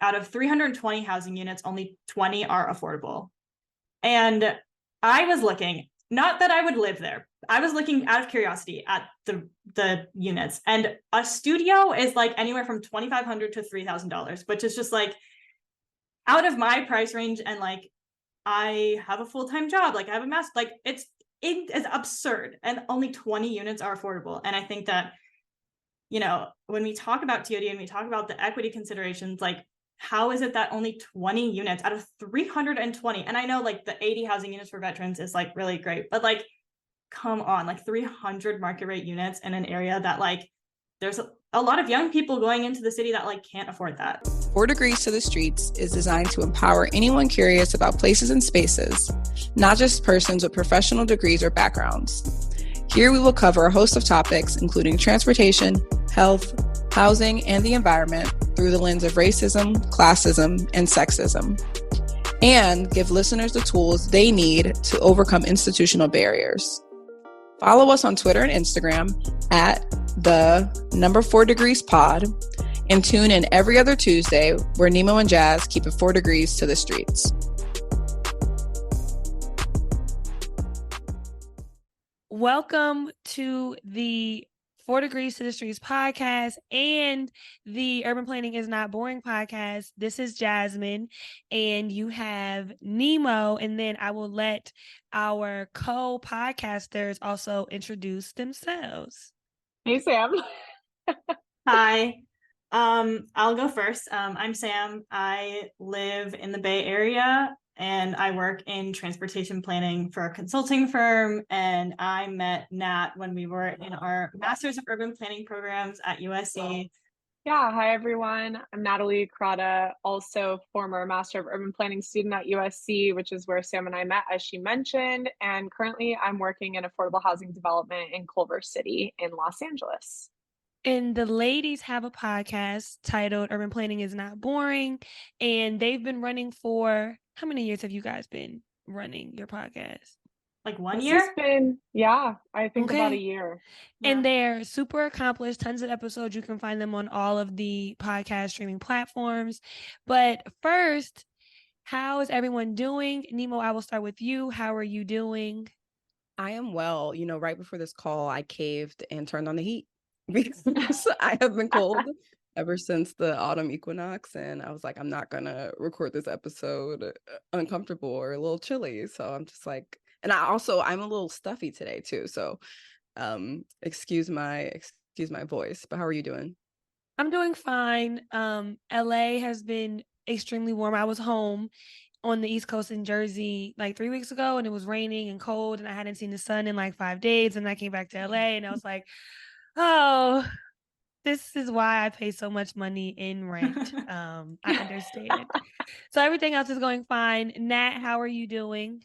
out of 320 housing units, only 20 are affordable. And I was looking, not that I would live there, I was looking out of curiosity at the units, and a studio is like anywhere from $2,500 to $3,000, which is just like out of my price range. And like, I have a full-time job, like I have a master, like it is absurd, and only 20 units are affordable. And I think that, when we talk about TOD and we talk about the equity considerations, like, how is it that only 20 units out of 320? And I know like the 80 housing units for veterans is like really great, but like, come on, like 300 market rate units in an area that like there's a lot of young people going into the city that like can't afford that. 4 Degrees to the Streets is designed to empower anyone curious about places and spaces, not just persons with professional degrees or backgrounds. Here we will cover a host of topics, including transportation, health, housing, and the environment through the lens of racism, classism, and sexism, and give listeners the tools they need to overcome institutional barriers. Follow us on Twitter and Instagram at the 4 Degrees Pod, and tune in every other Tuesday where Nimo and Jas keep it 4 degrees to the streets. Welcome to the 4 Degrees to the Streets podcast and the Urban Planning is Not Boring podcast. This is Jasmine, and you have Nimo, and then I will let our co-podcasters also introduce themselves. Hey, Sam. Hi. I'll go first. I'm Sam. I live in the Bay Area and I work in transportation planning for a consulting firm. And I met Nat when we were in our Masters of Urban Planning programs at USC. Yeah, hi everyone. I'm Natalie Crota, also former Master of Urban Planning student at USC, which is where Sam and I met, as she mentioned. And currently I'm working in affordable housing development in Culver City in Los Angeles. And the ladies have a podcast titled Urban Planning is Not Boring. And they've been running for, how many years have you guys been running your podcast? Like 1 This year? has been, I think about a year. And they're super accomplished, tons of episodes. You can find them on all of the podcast streaming platforms. But first, how is everyone doing? Nimo, I will start with you. How are you doing? I am well. Right before this call, I caved and turned on the heat because I have been cold ever since the autumn equinox. And I was like, I'm not going to record this episode uncomfortable or a little chilly. So I'm just like, and I'm a little stuffy today too. So excuse my voice, but how are you doing? I'm doing fine. LA has been extremely warm. I was home on the East Coast in Jersey like 3 weeks ago, and it was raining and cold, and I hadn't seen the sun in like 5 days. And I came back to LA and I was like, oh, this is why I pay so much money in rent. I understand. So everything else is going fine. Nat, how are you doing?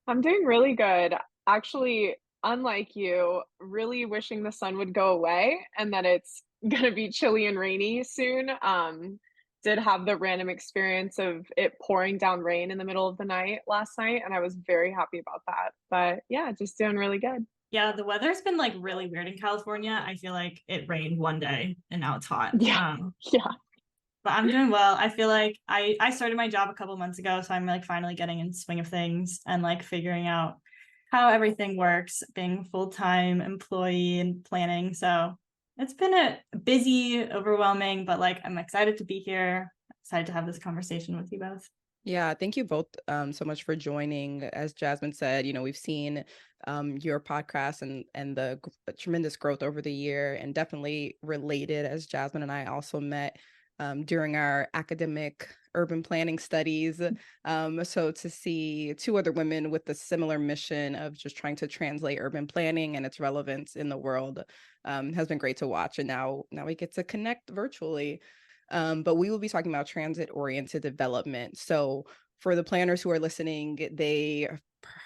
I'm doing really good. Actually, unlike you, really wishing the sun would go away and that it's gonna be chilly and rainy soon. Did have the random experience of it pouring down rain in the middle of the night last night, and I was very happy about that. But yeah, just doing really good. Yeah, the weather's been like really weird in California. I feel like it rained one day and now it's hot. Yeah. But I'm doing well. I feel like I started my job a couple months ago, so I'm like finally getting in the swing of things and like figuring out how everything works, being a full-time employee and planning. So it's been a busy, overwhelming, but like I'm excited to be here, excited to have this conversation with you both. Yeah, thank you both so much for joining. As Jasmine said, we've seen your podcast and the tremendous growth over the year, and definitely related, as Jasmine and I also met during our academic urban planning studies. So to see 2 other women with a similar mission of just trying to translate urban planning and its relevance in the world has been great to watch. And now we get to connect virtually. But we will be talking about transit-oriented development. So for the planners who are listening, they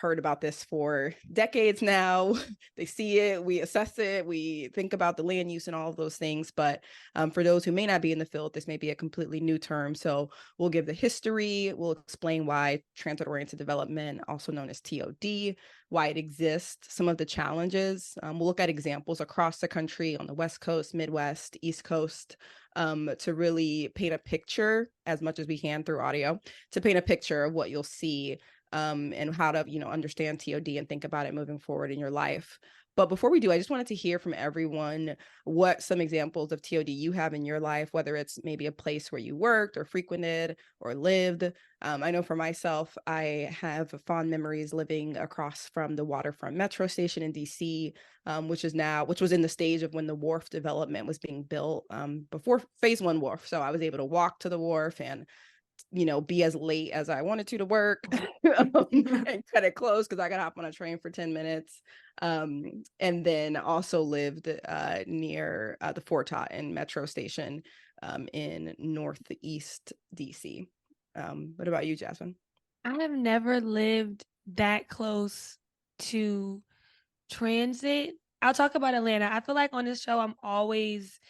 heard about this for decades now. They see it, we assess it, we think about the land use and all of those things. But for those who may not be in the field, this may be a completely new term. So we'll give the history, we'll explain why transit-oriented development, also known as TOD, why it exists, some of the challenges. We'll look at examples across the country on the West Coast, Midwest, East Coast, to really paint a picture as much as we can through audio, to paint a picture of what you'll see and how to, understand TOD and think about it moving forward in your life. But before we do, I just wanted to hear from everyone what some examples of TOD you have in your life, whether it's maybe a place where you worked or frequented or lived. I know for myself, I have fond memories living across from the waterfront metro station in DC, which was in the stage of when the wharf development was being built before phase one wharf. So I was able to walk to the wharf and be as late as I wanted to work and cut it close because I got to hop on a train for 10 minutes. And then also lived near the Fort Totten metro station in Northeast DC. What about you, Jasmine? I have never lived that close to transit. I'll talk about Atlanta. I feel like on this show, I'm always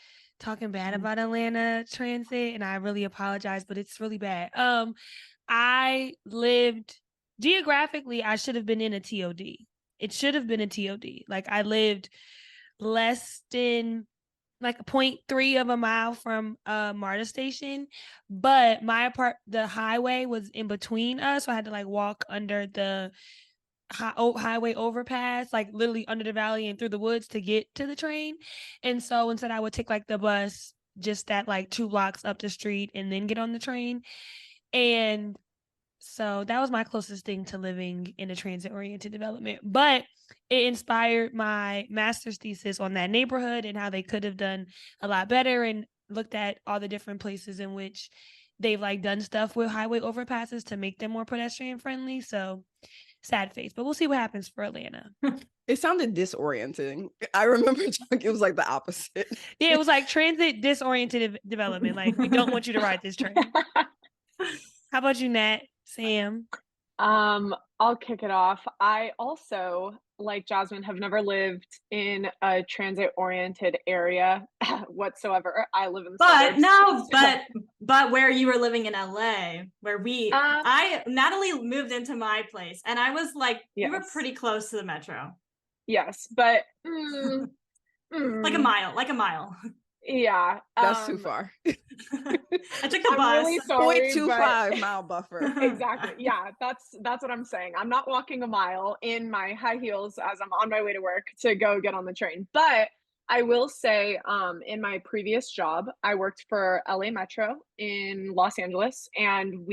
talking bad about Atlanta transit, and I really apologize, but it's really bad. I lived geographically, I should have been in a TOD. It should have been a TOD. Like I lived less than like 0.3 of a mile from MARTA station, but the highway was in between us, so I had to like walk under the highway overpass, like literally under the valley and through the woods to get to the train. And so instead I would take like the bus just that like 2 blocks up the street and then get on the train. And so that was my closest thing to living in a transit-oriented development. But it inspired my master's thesis on that neighborhood and how they could have done a lot better, and looked at all the different places in which they've like done stuff with highway overpasses to make them more pedestrian friendly. So sad face, but we'll see what happens for Atlanta. It sounded disorienting. I remember it was like the opposite. Yeah, it was like transit disoriented development. Like, we don't want you to ride this train. How about you, Nat? Sam? I'll kick it off. I also, like Jasmine, have never lived in a transit-oriented area whatsoever. I live in the suburbs. But where you were living in LA, where Natalie moved into my place, and I was like, you were pretty close to the metro. Yes, but like a mile. Yeah, that's too far. I took the bus. Really sorry, 0.25 mile buffer. Exactly. Yeah, that's what I'm saying. I'm not walking a mile in my high heels as I'm on my way to work to go get on the train. But I will say, in my previous job, I worked for LA Metro in Los Angeles, and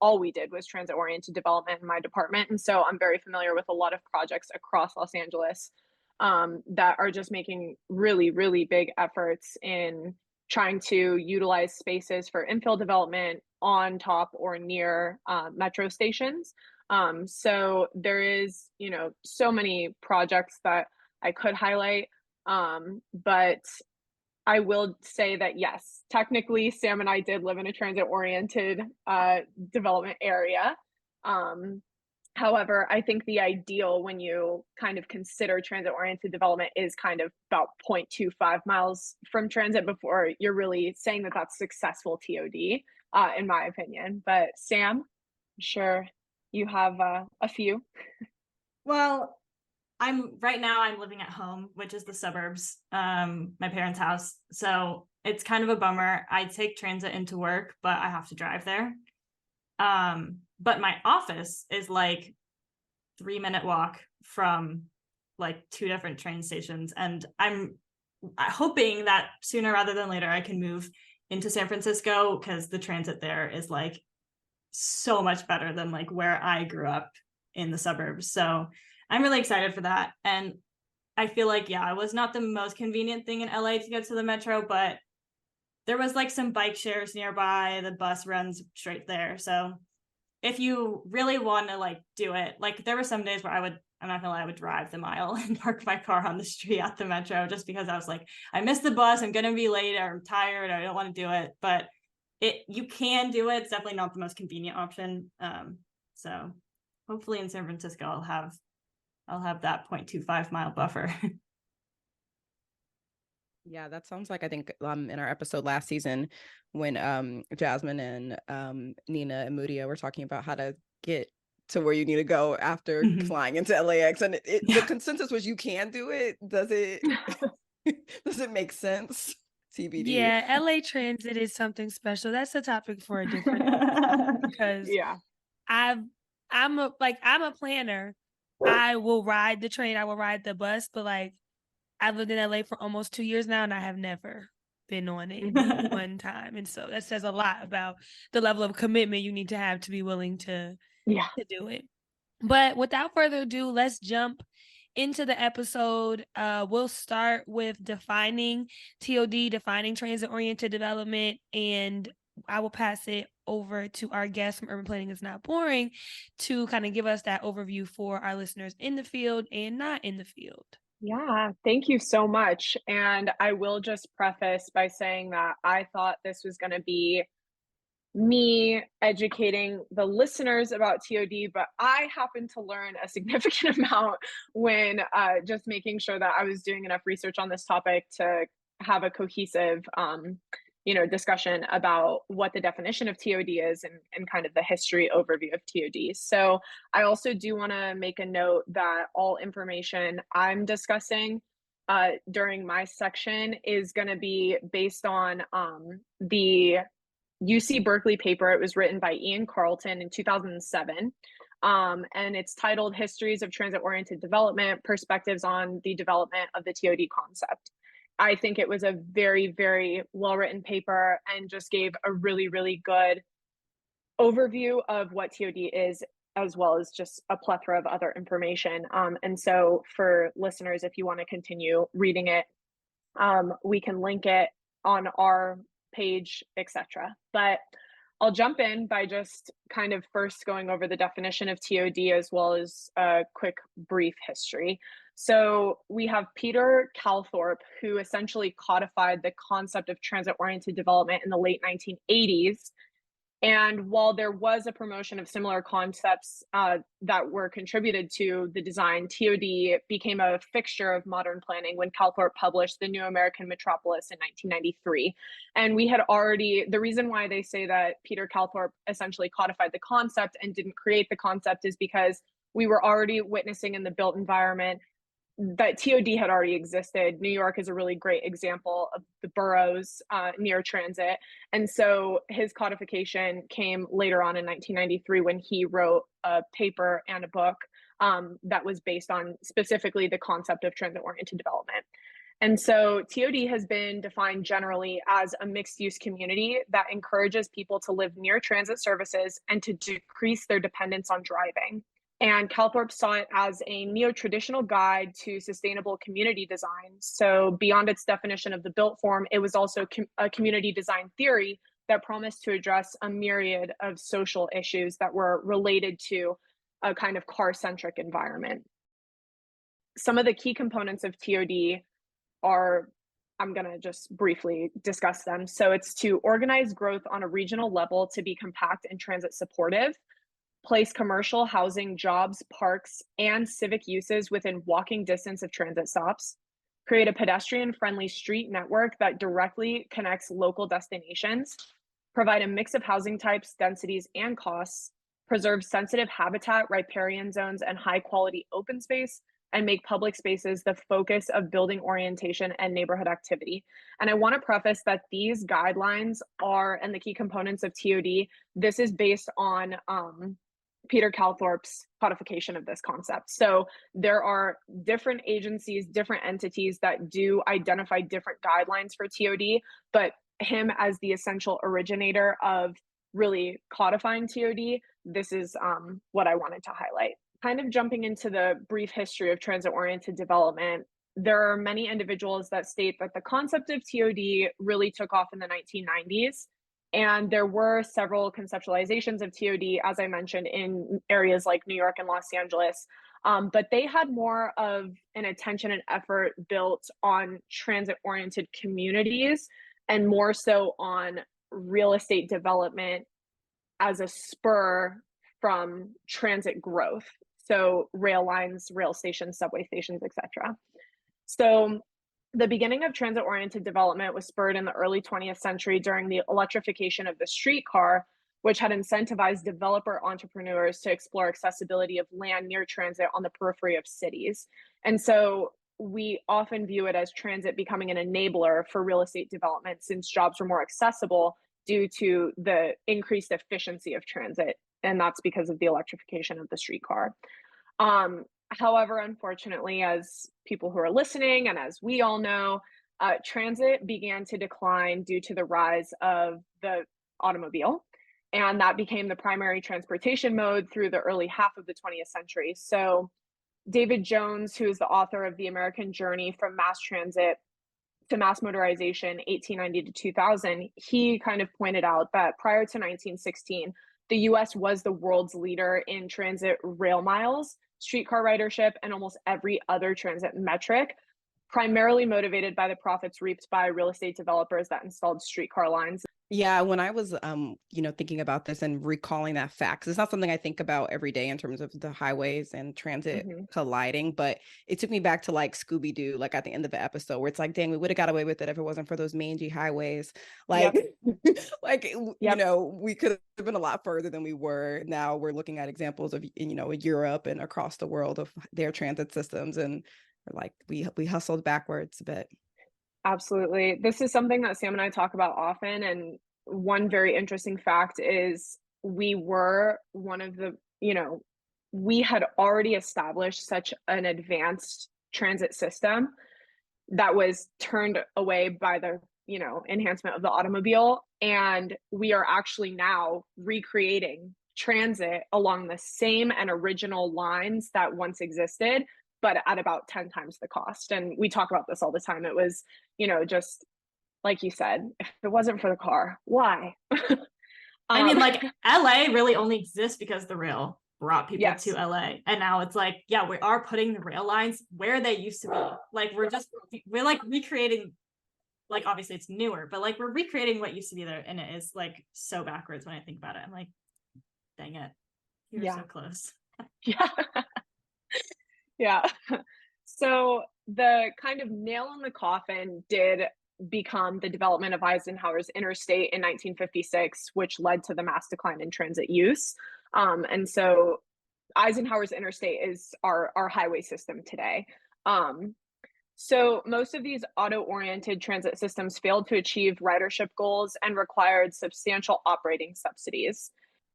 all we did was transit-oriented development in my department. And so I'm very familiar with a lot of projects across Los Angeles that are just making really, really big efforts in trying to utilize spaces for infill development on top or near metro stations. So there is, so many projects that I could highlight. But I will say that, yes, technically Sam and I did live in a transit-oriented development area. However, I think the ideal when you kind of consider transit-oriented development is kind of about 0.25 miles from transit before you're really saying that that's successful TOD, in my opinion. But Sam, I'm sure you have a few. Well, I'm living at home, which is the suburbs, my parents' house. So it's kind of a bummer. I take transit into work, but I have to drive there. But my office is like 3-minute walk from like 2 different train stations. And I'm hoping that sooner rather than later, I can move into San Francisco, because the transit there is like so much better than like where I grew up in the suburbs. So I'm really excited for that. And I feel like, it was not the most convenient thing in LA to get to the metro, but there was like some bike shares nearby. The bus runs straight there. So if you really want to like do it, like there were some days where I'm not gonna lie, I would drive the mile and park my car on the street at the metro, just because I was like, I missed the bus, I'm gonna be late, or I'm tired, or I don't want to do it. But you can do it. It's definitely not the most convenient option. So hopefully in San Francisco, I'll have that 0.25 mile buffer. Yeah, that sounds like, I think in our episode last season when Jasmine and Nina and Mudia were talking about how to get to where you need to go after flying into LAX, and the consensus was you can do it. Does it make sense? TBD. Yeah, LA Transit is something special. That's a topic for a different because Yeah. I'm a planner. I will ride the train, I will ride the bus, but like I've lived in LA for almost 2 years now, and I have never been on it one time. And so that says a lot about the level of commitment you need to have to be willing to do it. But without further ado, let's jump into the episode. We'll start with defining TOD, defining transit-oriented development, and I will pass it over to our guest from Urban Planning is Not Boring to kind of give us that overview for our listeners in the field and not in the field. Yeah, thank you so much. And I will just preface by saying that I thought this was going to be me educating the listeners about TOD, but I happened to learn a significant amount when just making sure that I was doing enough research on this topic to have a cohesive discussion about what the definition of TOD is and kind of the history overview of TOD. So I also do want to make a note that all information I'm discussing during my section is going to be based on the UC Berkeley paper. It was written by Ian Carlton in 2007. And it's titled Histories of Transit-Oriented Development, Perspectives on the Development of the TOD Concept. I think it was a very, very well-written paper and just gave a really, really good overview of what TOD is, as well as just a plethora of other information. And so for listeners, if you want to continue reading it, we can link it on our page, etc. But I'll jump in by just kind of first going over the definition of TOD as well as a quick brief history. So we have Peter Calthorpe, who essentially codified the concept of transit-oriented development in the late 1980s. And while there was a promotion of similar concepts that were contributed to the design, TOD became a fixture of modern planning when Calthorpe published The New American Metropolis in 1993. And we had already, the reason why they say that Peter Calthorpe essentially codified the concept and didn't create the concept is because we were already witnessing in the built environment that TOD had already existed. New York is a really great example of the boroughs near transit. And so his codification came later on in 1993 when he wrote a paper and a book that was based on specifically the concept of transit-oriented development. And so TOD has been defined generally as a mixed-use community that encourages people to live near transit services and to decrease their dependence on driving. And Calthorpe saw it as a neo-traditional guide to sustainable community design. So beyond its definition of the built form, it was also a community design theory that promised to address a myriad of social issues that were related to a kind of car-centric environment. Some of the key components of TOD are, I'm going to just briefly discuss them. So it's to organize growth on a regional level to be compact and transit supportive, place commercial, housing, jobs, parks, and civic uses within walking distance of transit stops, create a pedestrian-friendly street network that directly connects local destinations, provide a mix of housing types, densities, and costs, preserve sensitive habitat, riparian zones, and high-quality open space, and make public spaces the focus of building orientation and neighborhood activity. And I want to preface that these guidelines are, and the key components of TOD, this is based on Peter Calthorpe's codification of this concept. So there are different agencies, different entities that do identify different guidelines for TOD, but him as the essential originator of really codifying TOD, this is what I wanted to highlight. Kind of jumping into the brief history of transit-oriented development, there are many individuals that state that the concept of TOD really took off in the 1990s. And there were several conceptualizations of TOD, as I mentioned, in areas like New York and Los Angeles. But they had more of an attention and effort built on transit-oriented communities and more so on real estate development as a spur from transit growth. So rail lines, rail stations, subway stations, etc. So the beginning of transit-oriented development was spurred in the early 20th century during the electrification of the streetcar, which had incentivized developer entrepreneurs to explore accessibility of land near transit on the periphery of cities. And so we often view it as transit becoming an enabler for real estate development, since jobs were more accessible due to the increased efficiency of transit. And that's because of the electrification of the streetcar. However, unfortunately, as people who are listening and as we all know, transit began to decline due to the rise of the automobile. And that became the primary transportation mode through the early half of the 20th century. So David Jones, who is the author of The American Journey from Mass Transit to Mass Motorization, 1890 to 2000, he kind of pointed out that prior to 1916, the US was the world's leader in transit rail miles, streetcar ridership, and almost every other transit metric, primarily motivated by the profits reaped by real estate developers that installed streetcar lines. Yeah, when I was, thinking about this and recalling that fact, 'cause it's not something I think about every day in terms of the highways and transit colliding, but it took me back to like Scooby-Doo, like at the end of the episode where it's like, dang, we would have got away with it if it wasn't for those mangy highways. Like, we could have been a lot further than we were. Now we're looking at examples of, Europe and across the world of their transit systems, and we're like, we hustled backwards a bit. Absolutely. This is something that Sam and I talk about often. And one very interesting fact is we were one of the, we had already established such an advanced transit system that was turned away by the, enhancement of the automobile. And we are actually now recreating transit along the same and original lines that once existed, but at about 10 times the cost. And we talk about this all the time. It was, just like you said, if it wasn't for the car, why? I mean, like LA really only exists because the rail brought people Yes. to LA. And now it's like, yeah, we are putting the rail lines where they used to be. Like we're like recreating, like obviously it's newer, but like we're recreating what used to be there. And it is like so backwards when I think about it. I'm like, dang it. You're so close. Yeah. Yeah. So the kind of nail in the coffin did become the development of Eisenhower's interstate in 1956, which led to the mass decline in transit use. And so Eisenhower's interstate is our highway system today. So most of these auto-oriented transit systems failed to achieve ridership goals and required substantial operating subsidies.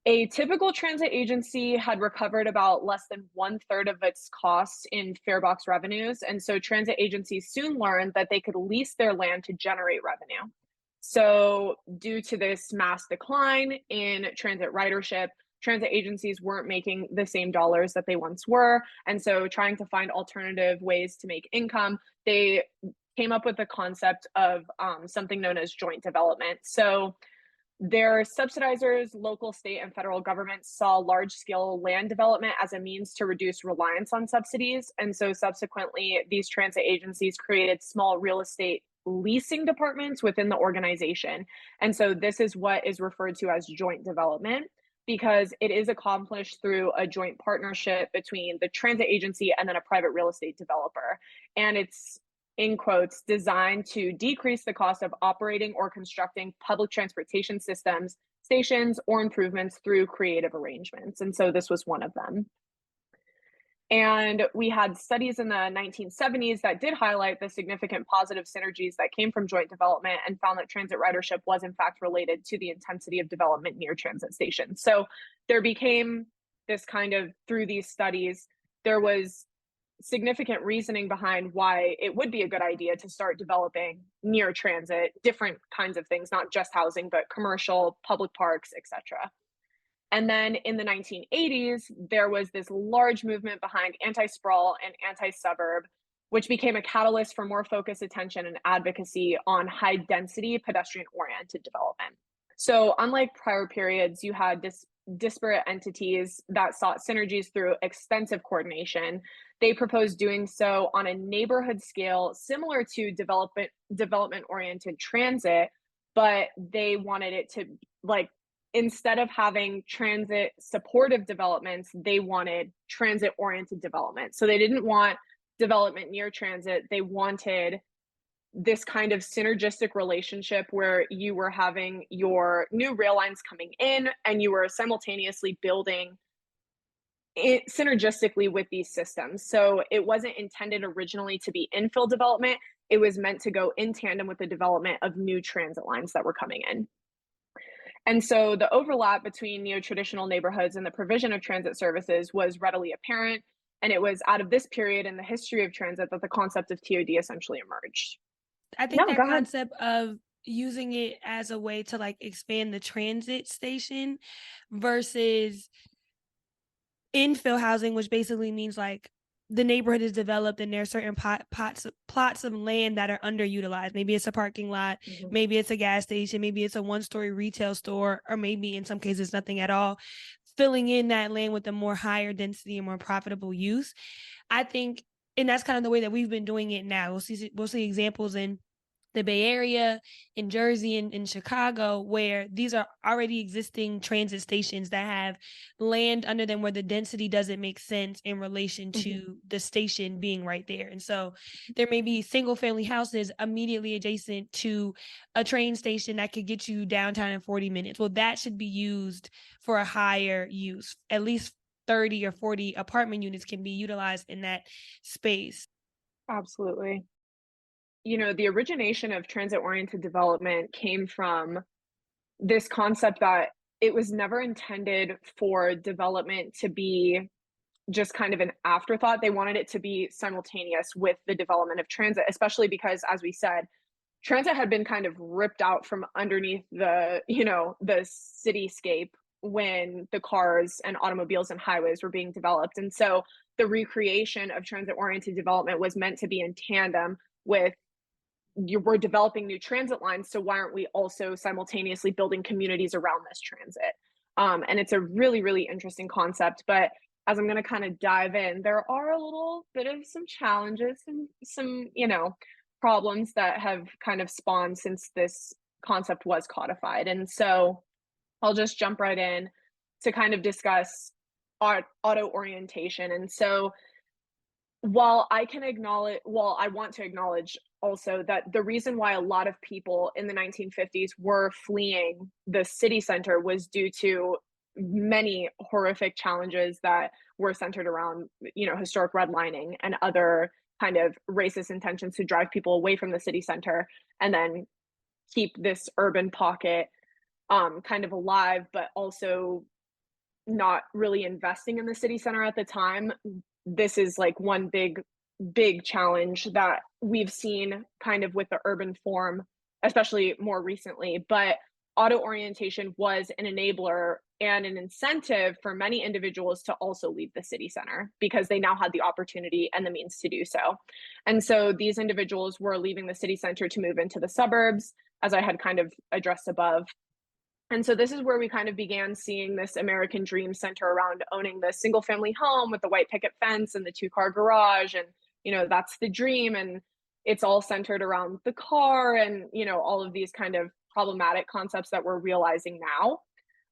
A typical transit agency had recovered about less than 1/3 of its costs in fare box revenues. And so transit agencies soon learned that they could lease their land to generate revenue. So due to this mass decline in transit ridership, transit agencies weren't making the same dollars that they once were. And so trying to find alternative ways to make income, they came up with the concept of something known as joint development. So their subsidizers, local, state, and federal governments saw large-scale land development as a means to reduce reliance on subsidies. And so subsequently, these transit agencies created small real estate leasing departments within the organization. And so this is what is referred to as joint development, because it is accomplished through a joint partnership between the transit agency and then a private real estate developer. And it's, in quotes, designed to decrease the cost of operating or constructing public transportation systems, stations, or improvements through creative arrangements. And so this was one of them. And we had studies in the 1970s that did highlight the significant positive synergies that came from joint development and found that transit ridership was in fact related to the intensity of development near transit stations. So there became this kind of, through these studies, there was significant reasoning behind why it would be a good idea to start developing near transit, different kinds of things, not just housing, but commercial, public parks, etc. And then in the 1980s, there was this large movement behind anti-sprawl and anti-suburb, which became a catalyst for more focused attention and advocacy on high-density pedestrian-oriented development. So unlike prior periods, you had disparate entities that sought synergies through extensive coordination. They proposed doing so on a neighborhood scale similar to development-oriented transit, but they wanted it to instead of having transit supportive developments, they wanted transit oriented development. So they didn't want development near transit. They wanted this kind of synergistic relationship where you were having your new rail lines coming in and you were simultaneously building it synergistically with these systems. So it wasn't intended originally to be infill development. It was meant to go in tandem with the development of new transit lines that were coming in. And so the overlap between neo-traditional neighborhoods and the provision of transit services was readily apparent. And it was out of this period in the history of transit that the concept of TOD essentially emerged. I think No, that go ahead. concept of using it as a way to like expand the transit station versus infill housing, which basically means like the neighborhood is developed and there are certain plots of land that are underutilized. Maybe it's a parking lot, maybe it's a gas station, maybe it's a one-story retail store, or maybe in some cases nothing at all. Filling in that land with a more higher density and more profitable use. I think, and that's kind of the way that we've been doing it now. We'll see examples in the Bay Area, in Jersey, and in Chicago, where these are already existing transit stations that have land under them where the density doesn't make sense in relation to the station being right there. And so there may be single family houses immediately adjacent to a train station that could get you downtown in 40 minutes. Well, that should be used for a higher use. At least 30 or 40 apartment units can be utilized in that space. Absolutely. You know, the origination of transit-oriented development came from this concept that it was never intended for development to be just kind of an afterthought. They wanted it to be simultaneous with the development of transit, especially because, as we said, transit had been kind of ripped out from underneath the, the cityscape when the cars and automobiles and highways were being developed. And so the recreation of transit-oriented development was meant to be in tandem with we're developing new transit lines, so why aren't we also simultaneously building communities around this transit? And it's a really, really interesting concept. But as I'm going to kind of dive in, there are a little bit of some challenges and some, problems that have kind of spawned since this concept was codified. And so I'll just jump right in to kind of discuss auto orientation. And so while I want to acknowledge also that the reason why a lot of people in the 1950s were fleeing the city center was due to many horrific challenges that were centered around, historic redlining and other kind of racist intentions to drive people away from the city center and then keep this urban pocket kind of alive, but also not really investing in the city center at the time. This is like one big challenge that we've seen kind of with the urban form, especially more recently. But auto orientation was an enabler and an incentive for many individuals to also leave the city center because they now had the opportunity and the means to do so. And so these individuals were leaving the city center to move into the suburbs, as I had kind of addressed above. And so this is where we kind of began seeing this American dream center around owning the single family home with the white picket fence and the 2-car garage. And, that's the dream. And it's all centered around the car and, all of these kind of problematic concepts that we're realizing now.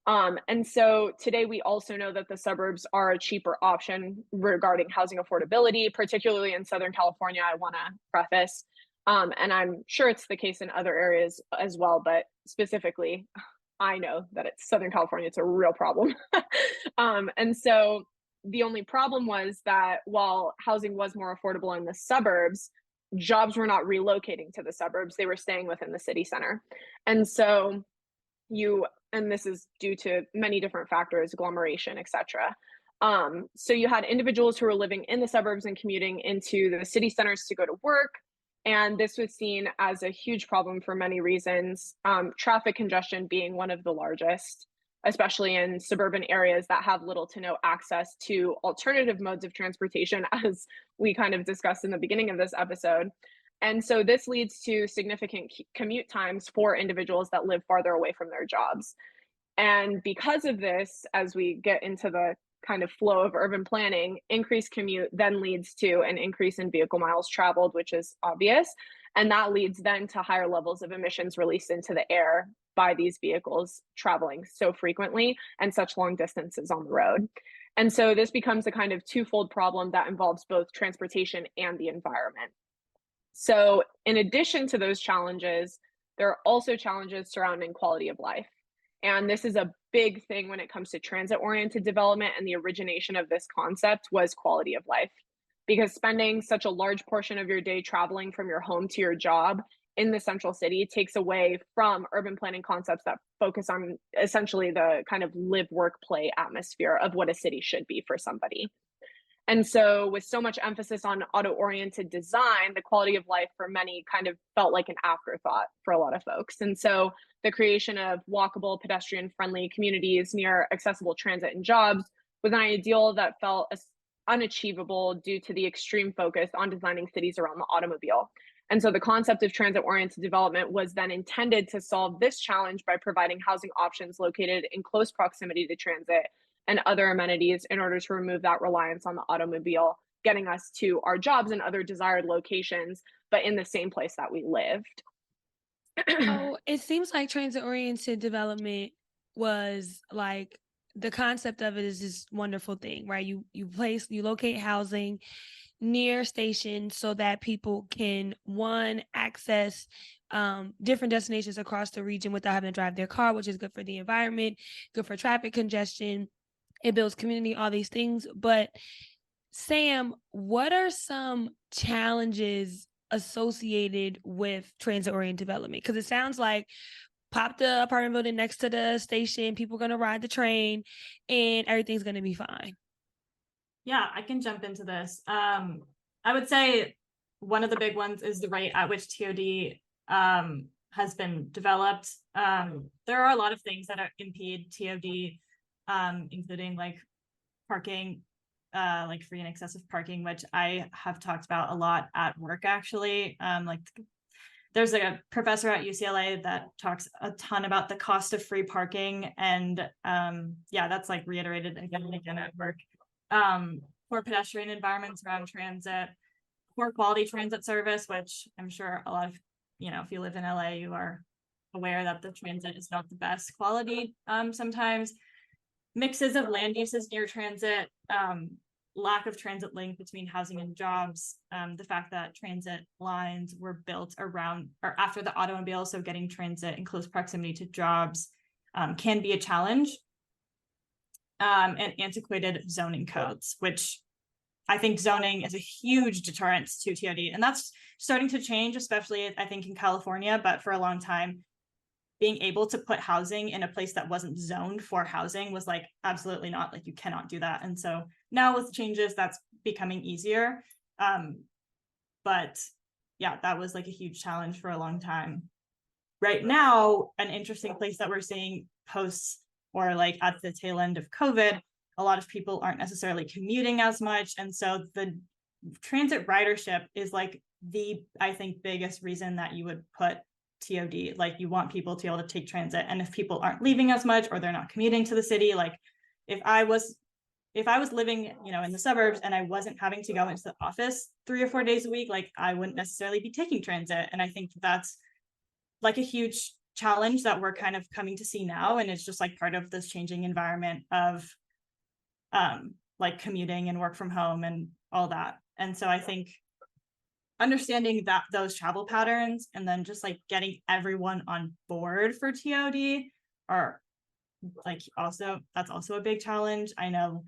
And so today we also know that the suburbs are a cheaper option regarding housing affordability, particularly in Southern California, I want to preface. And I'm sure it's the case in other areas as well, but specifically, I know that it's Southern California, it's a real problem. And so the only problem was that while housing was more affordable in the suburbs, jobs were not relocating to the suburbs, they were staying within the city center. And so and this is due to many different factors, agglomeration, etc. So you had individuals who were living in the suburbs and commuting into the city centers to go to work. And this was seen as a huge problem for many reasons, traffic congestion being one of the largest, especially in suburban areas that have little to no access to alternative modes of transportation, as we kind of discussed in the beginning of this episode. And so this leads to significant commute times for individuals that live farther away from their jobs. And because of this, as we get into the kind of flow of urban planning, increased commute then leads to an increase in vehicle miles traveled, which is obvious. And that leads then to higher levels of emissions released into the air by these vehicles traveling so frequently and such long distances on the road. And so this becomes a kind of twofold problem that involves both transportation and the environment. So, in addition to those challenges, there are also challenges surrounding quality of life. And this is a big thing when it comes to transit oriented development, and the origination of this concept was quality of life. Because spending such a large portion of your day traveling from your home to your job in the central city takes away from urban planning concepts that focus on essentially the kind of live, work, play atmosphere of what a city should be for somebody. And so, with so much emphasis on auto oriented design, the quality of life for many kind of felt like an afterthought for a lot of folks. And so, the creation of walkable, pedestrian friendly communities near accessible transit and jobs was an ideal that felt unachievable due to the extreme focus on designing cities around the automobile. And so, the concept of transit oriented development was then intended to solve this challenge by providing housing options located in close proximity to transit and other amenities in order to remove that reliance on the automobile, getting us to our jobs and other desired locations, but in the same place that we lived. So it seems like transit oriented development was like the concept of it is this wonderful thing, right? You locate housing near stations so that people can access different destinations across the region without having to drive their car, which is good for the environment, good for traffic congestion. It builds community, all these things. But Sam, what are some challenges associated with transit-oriented development? Because it sounds like pop the apartment building next to the station, people are going to ride the train, and everything's going to be fine. Yeah, I can jump into this. I would say one of the big ones is the rate at which TOD has been developed. There are a lot of things that impede TOD, including like parking, like free and excessive parking, which I have talked about a lot at work actually. Like there's a professor at UCLA that talks a ton about the cost of free parking, and yeah, that's like reiterated again and again at work. For pedestrian environments around transit, poor quality transit service, which I'm sure a lot of, if you live in LA, you are aware that the transit is not the best quality sometimes. Mixes of land uses near transit, lack of transit link between housing and jobs, the fact that transit lines were built around or after the automobile, so getting transit in close proximity to jobs can be a challenge. And antiquated zoning codes, which I think zoning is a huge deterrent to TOD. And that's starting to change, especially I think in California, but for a long time, being able to put housing in a place that wasn't zoned for housing was like, absolutely not, like you cannot do that. And so now with changes, that's becoming easier. But yeah, that was like a huge challenge for a long time. Right now, an interesting place that we're seeing posts or like at the tail end of COVID, a lot of people aren't necessarily commuting as much. And so the transit ridership is like the, I think, biggest reason that you would put TOD, like you want people to be able to take transit. And if people aren't leaving as much or they're not commuting to the city, like if I was living, in the suburbs and I wasn't having to go into the office 3 or 4 days a week, like I wouldn't necessarily be taking transit. And I think that's like a huge challenge that we're kind of coming to see now. And it's just like part of this changing environment of like commuting and work from home and all that. And so I think understanding that those travel patterns and then just like getting everyone on board for TOD are like that's also a big challenge. I know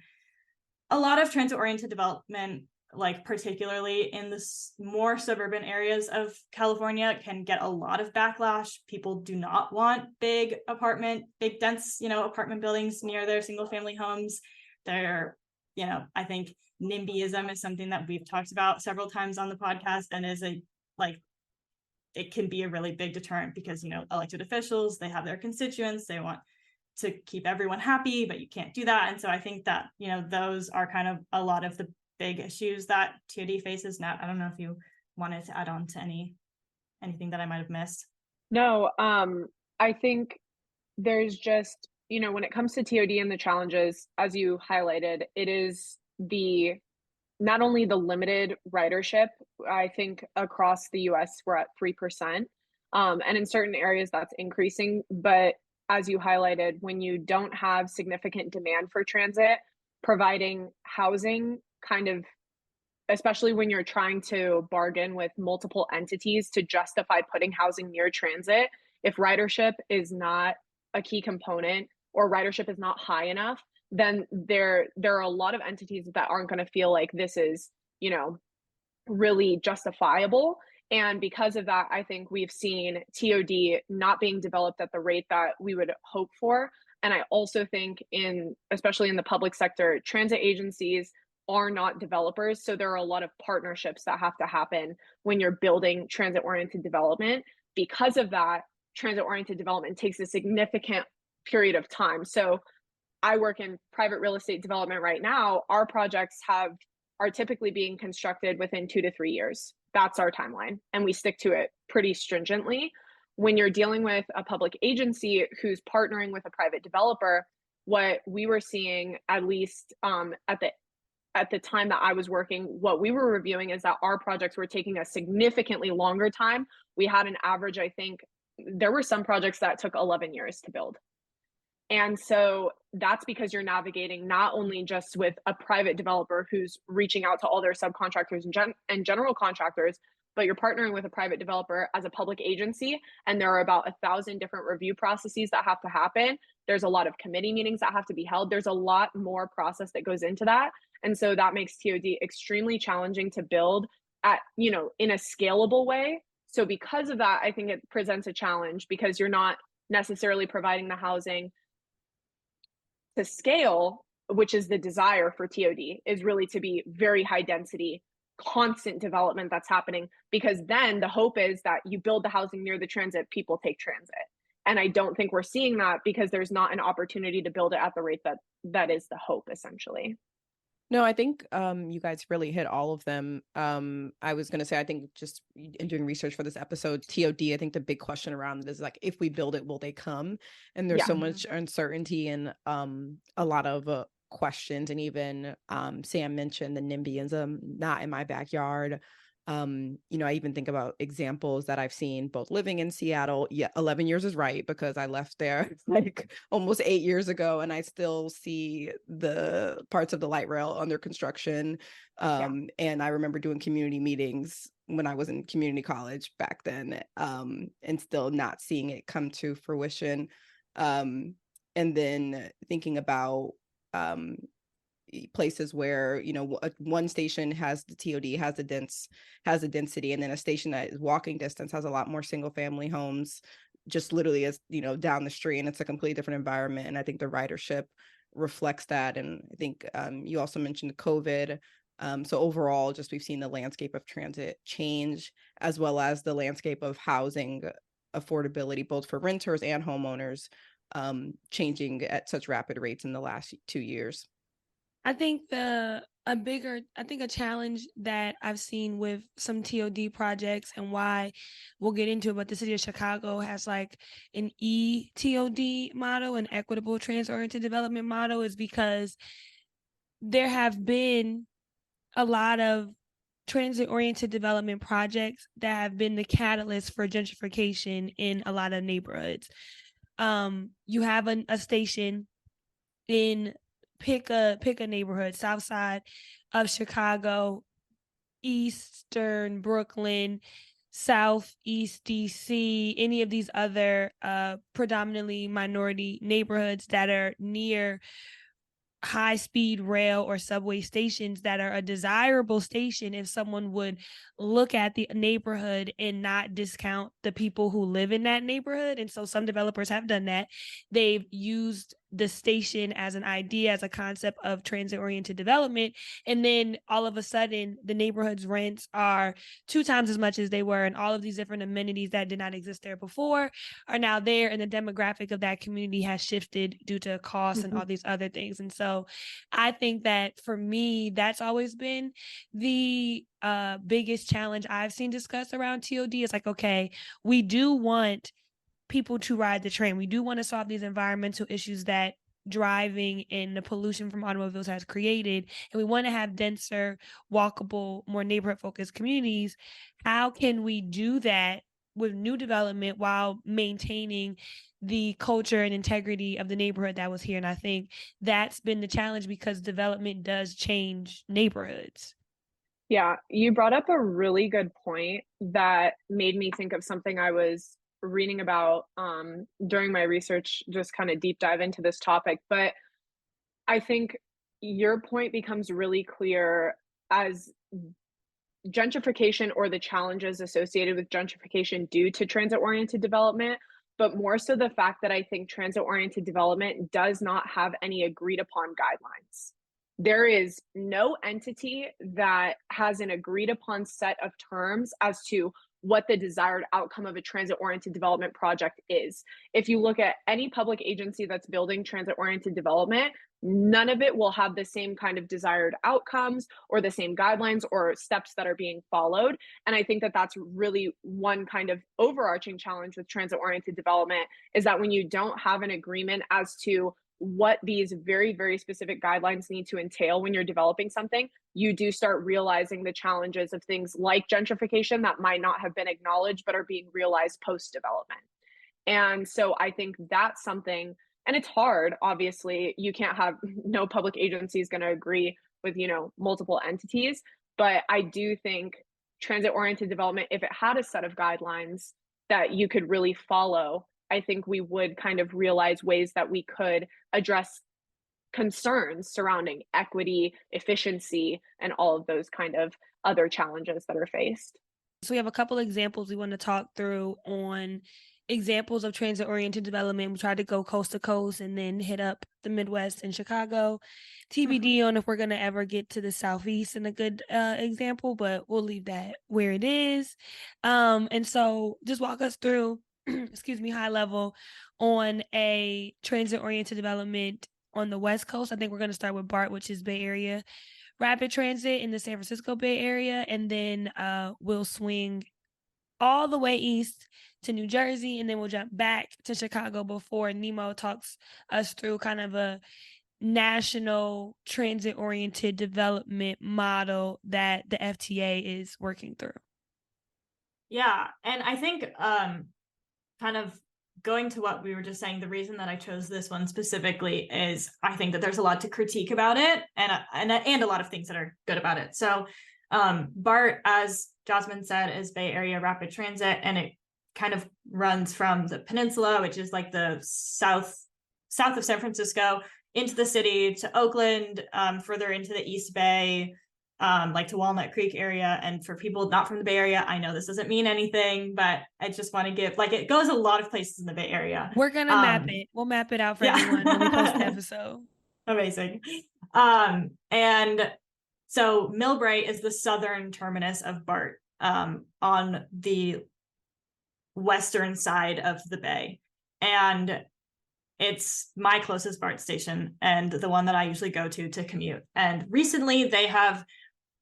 a lot of transit oriented development, like particularly in the more suburban areas of California, can get a lot of backlash. People do not want big dense, apartment buildings near their single family homes. They're, I think NIMBYism is something that we've talked about several times on the podcast, and is it can be a really big deterrent because, elected officials, they have their constituents, they want to keep everyone happy, but you can't do that. And so I think that, those are kind of a lot of the big issues that TOD faces. Nat, I don't know if you wanted to add on to anything that I might have missed. No, I think there's just when it comes to TOD and the challenges, as you highlighted, it is not only the limited ridership. I think across the US we're at 3%. And in certain areas that's increasing. But as you highlighted, when you don't have significant demand for transit, providing housing kind of, especially when you're trying to bargain with multiple entities to justify putting housing near transit, if ridership is not a key component or ridership is not high enough, then there are a lot of entities that aren't going to feel like this is, really justifiable. And because of that, I think we've seen TOD not being developed at the rate that we would hope for. And I also think especially in the public sector, transit agencies are not developers. So there are a lot of partnerships that have to happen when you're building transit-oriented development. Because of that, transit-oriented development takes a significant period of time. So I work in private real estate development right now. Our projects are typically being constructed within 2 to 3 years. That's our timeline, and we stick to it pretty stringently. When you're dealing with a public agency who's partnering with a private developer, what we were seeing, at least at the time that I was working, what we were reviewing is that our projects were taking a significantly longer time. We had an average, I think, there were some projects that took 11 years to build. And so that's because you're navigating not only just with a private developer who's reaching out to all their subcontractors and general contractors, but you're partnering with a private developer as a public agency. And there are about 1,000 different review processes that have to happen. There's a lot of committee meetings that have to be held. There's a lot more process that goes into that. And so that makes TOD extremely challenging to build in a scalable way. So because of that, I think it presents a challenge because you're not necessarily providing the housing to scale, which is the desire for TOD, is really to be very high density, constant development that's happening, because then the hope is that you build the housing near the transit, people take transit. And I don't think we're seeing that because there's not an opportunity to build it at the rate that is the hope, essentially. No, I think you guys really hit all of them. I was going to say, I think just in doing research for this episode, TOD, I think the big question around it is like, if we build it, will they come? And there's so much uncertainty and a lot of questions. And even Sam mentioned the NIMBYism, not in my backyard. I even think about examples that I've seen both living in Seattle. Yeah, 11 years is right because I left there like almost 8 years ago, and I still see the parts of the light rail under construction. And I remember doing community meetings when I was in community college back then, and still not seeing it come to fruition. And then thinking about places where one station has the TOD, has a density, and then a station that is walking distance has a lot more single family homes, just literally as down the street, and it's a completely different environment. And I think the ridership reflects that. And I think you also mentioned COVID. So overall, just we've seen the landscape of transit change, as well as the landscape of housing affordability, both for renters and homeowners, changing at such rapid rates in the last 2 years. I think a challenge that I've seen with some TOD projects, and why we'll get into it, but the city of Chicago has like an ETOD model, an equitable transit-oriented development model, is because there have been a lot of transit-oriented development projects that have been the catalyst for gentrification in a lot of neighborhoods. You have a station in pick a neighborhood, south side of Chicago, eastern Brooklyn, southeast DC, any of these other predominantly minority neighborhoods that are near high-speed rail or subway stations that are a desirable station if someone would look at the neighborhood and not discount the people who live in that neighborhood. And so some developers have done that. They've used the station as an idea, as a concept of transit-oriented development. And then all of a sudden, the neighborhood's rents are 2 times as much as they were. And all of these different amenities that did not exist there before are now there. And the demographic of that community has shifted due to costs and all these other things. And so I think that for me, that's always been the biggest challenge I've seen discussed around TOD. Is like, okay, we do want people to ride the train. We do want to solve these environmental issues that driving and the pollution from automobiles has created, and we want to have denser, walkable, more neighborhood focused communities. How can we do that with new development while maintaining the culture and integrity of the neighborhood that was here? And I think that's been the challenge, because development does change neighborhoods. Yeah, you brought up a really good point that made me think of something I was reading about during my research, just kind of deep dive into this topic. But I think your point becomes really clear as gentrification, or the challenges associated with gentrification due to transit-oriented development, but more so the fact that I think transit-oriented development does not have any agreed upon guidelines. There is no entity that has an agreed upon set of terms as to what the desired outcome of a transit-oriented development project is. If you look at any public agency that's building transit-oriented development, none of it will have the same kind of desired outcomes or the same guidelines or steps that are being followed. And I think that that's really one kind of overarching challenge with transit-oriented development, is that when you don't have an agreement as to what these very, very specific guidelines need to entail when you're developing something, you do start realizing the challenges of things like gentrification that might not have been acknowledged but are being realized post-development. And so I think that's something, and it's hard, obviously. You can't have, no public agency is going to agree with, multiple entities. But I do think transit-oriented development, if it had a set of guidelines that you could really follow, I think we would kind of realize ways that we could address concerns surrounding equity, efficiency, and all of those kind of other challenges that are faced. So we have a couple examples we want to talk through on examples of transit-oriented development. We tried to go coast to coast and then hit up the Midwest and Chicago. TBD on if we're going to ever get to the Southeast in a good example, but we'll leave that where it is. And so just walk us through, excuse me, high level on a transit-oriented development on the West Coast. I think we're going to start with BART, which is Bay Area Rapid Transit in the San Francisco Bay Area, and then we'll swing all the way east to New Jersey, and then we'll jump back to Chicago before Nimo talks us through kind of a national transit-oriented development model that the FTA is working through. Yeah, and I think kind of going to what we were just saying, the reason that I chose this one specifically is I think that there's a lot to critique about it, and a lot of things that are good about it. So BART, as Jasmine said, is Bay Area Rapid Transit, and it kind of runs from the peninsula, which is like the south of San Francisco, into the city, to Oakland, further into the East Bay, like to Walnut Creek area. And for people not from the Bay Area, I know this doesn't mean anything, but I just want to give, like, it goes a lot of places in the Bay Area. We're gonna map it. We'll map it out for everyone when we post the episode. Amazing. And so Millbrae is the southern terminus of BART, on the western side of the Bay. And it's my closest BART station and the one that I usually go to commute. And recently they have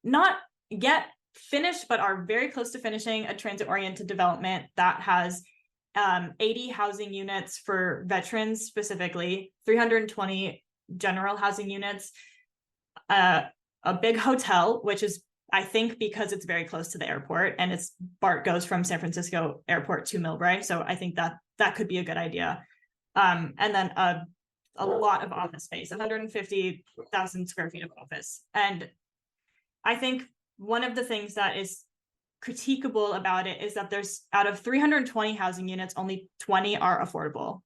not yet finished, but are very close to finishing a transit-oriented development that has 80 housing units for veterans, specifically 320 general housing units, a big hotel, which is, I think, because it's very close to the airport, and it's BART goes from San Francisco Airport to Millbrae. So I think that could be a good idea. And then a lot of office space, 150,000 square feet of office. And I think one of the things that is critiquable about it is that there's, out of 320 housing units, only 20 are affordable.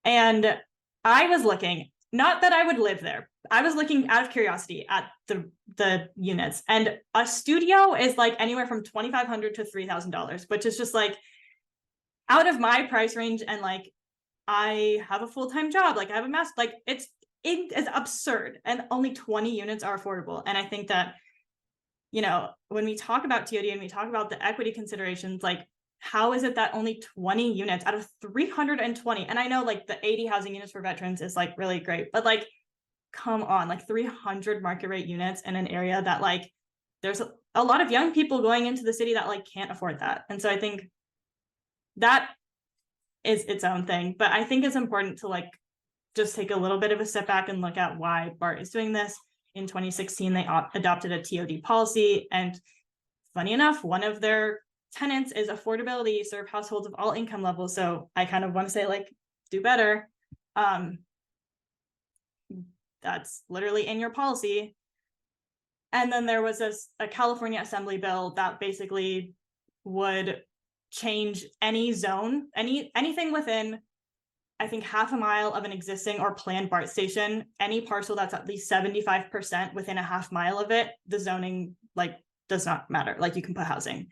And I was looking, not that I would live there, I was looking out of curiosity at the units, and a studio is like anywhere from $2,500 to $3,000, which is just like out of my price range. And like, I have a full-time job, like I have a master, like it's absurd, and only 20 units are affordable. And I think that, when we talk about TOD and we talk about the equity considerations, like, how is it that only 20 units out of 320? And I know like the 80 housing units for veterans is like really great, but like, come on, like 300 market rate units in an area that like there's a lot of young people going into the city that like can't afford that. And so I think that is its own thing. But I think it's important to like just take a little bit of a step back and look at why BART is doing this. In 2016, they adopted a TOD policy, and funny enough, one of their tenets is affordability, serve households of all income levels. So I kind of want to say like, do better. That's literally in your policy. And then there was a California Assembly bill that basically would change any zone, anything within, I think, half a mile of an existing or planned BART station, any parcel that's at least 75% within a half mile of it, the zoning like does not matter. Like you can put housing,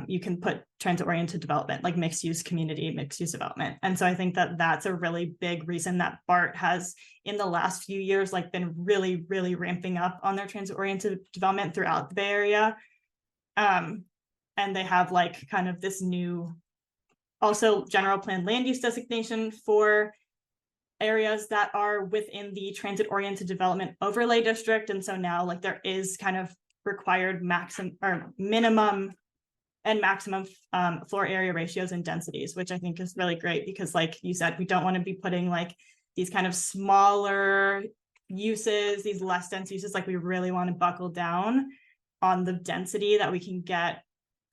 you can put transit-oriented development, like mixed-use community, mixed-use development. And so I think that that's a really big reason that BART has, in the last few years, like been really, really ramping up on their transit-oriented development throughout the Bay Area. And they have like kind of this new, also general plan land use designation for areas that are within the transit-oriented development overlay district. And so now like there is kind of required maximum or minimum and maximum floor area ratios and densities, which I think is really great because like you said, we don't want to be putting like these kind of smaller uses, these less dense uses, like we really want to buckle down on the density that we can get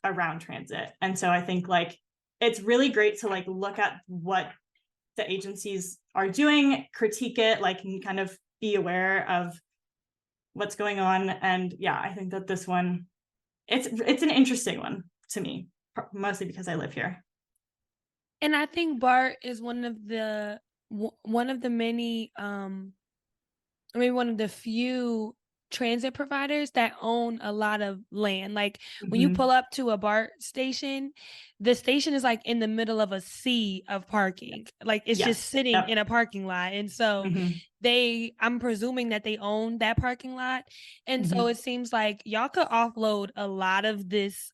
around transit. And so I think like it's really great to like look at what the agencies are doing, critique it, like and kind of be aware of what's going on. And yeah, I think that this one, it's an interesting one to me, mostly because I live here. And I think BART is one of the many, maybe one of the few transit providers that own a lot of land. Like when you pull up to a BART station, the station is like in the middle of a sea of parking. Like it's just sitting in a parking lot. And so I'm presuming that they own that parking lot. And so it seems like y'all could offload a lot of these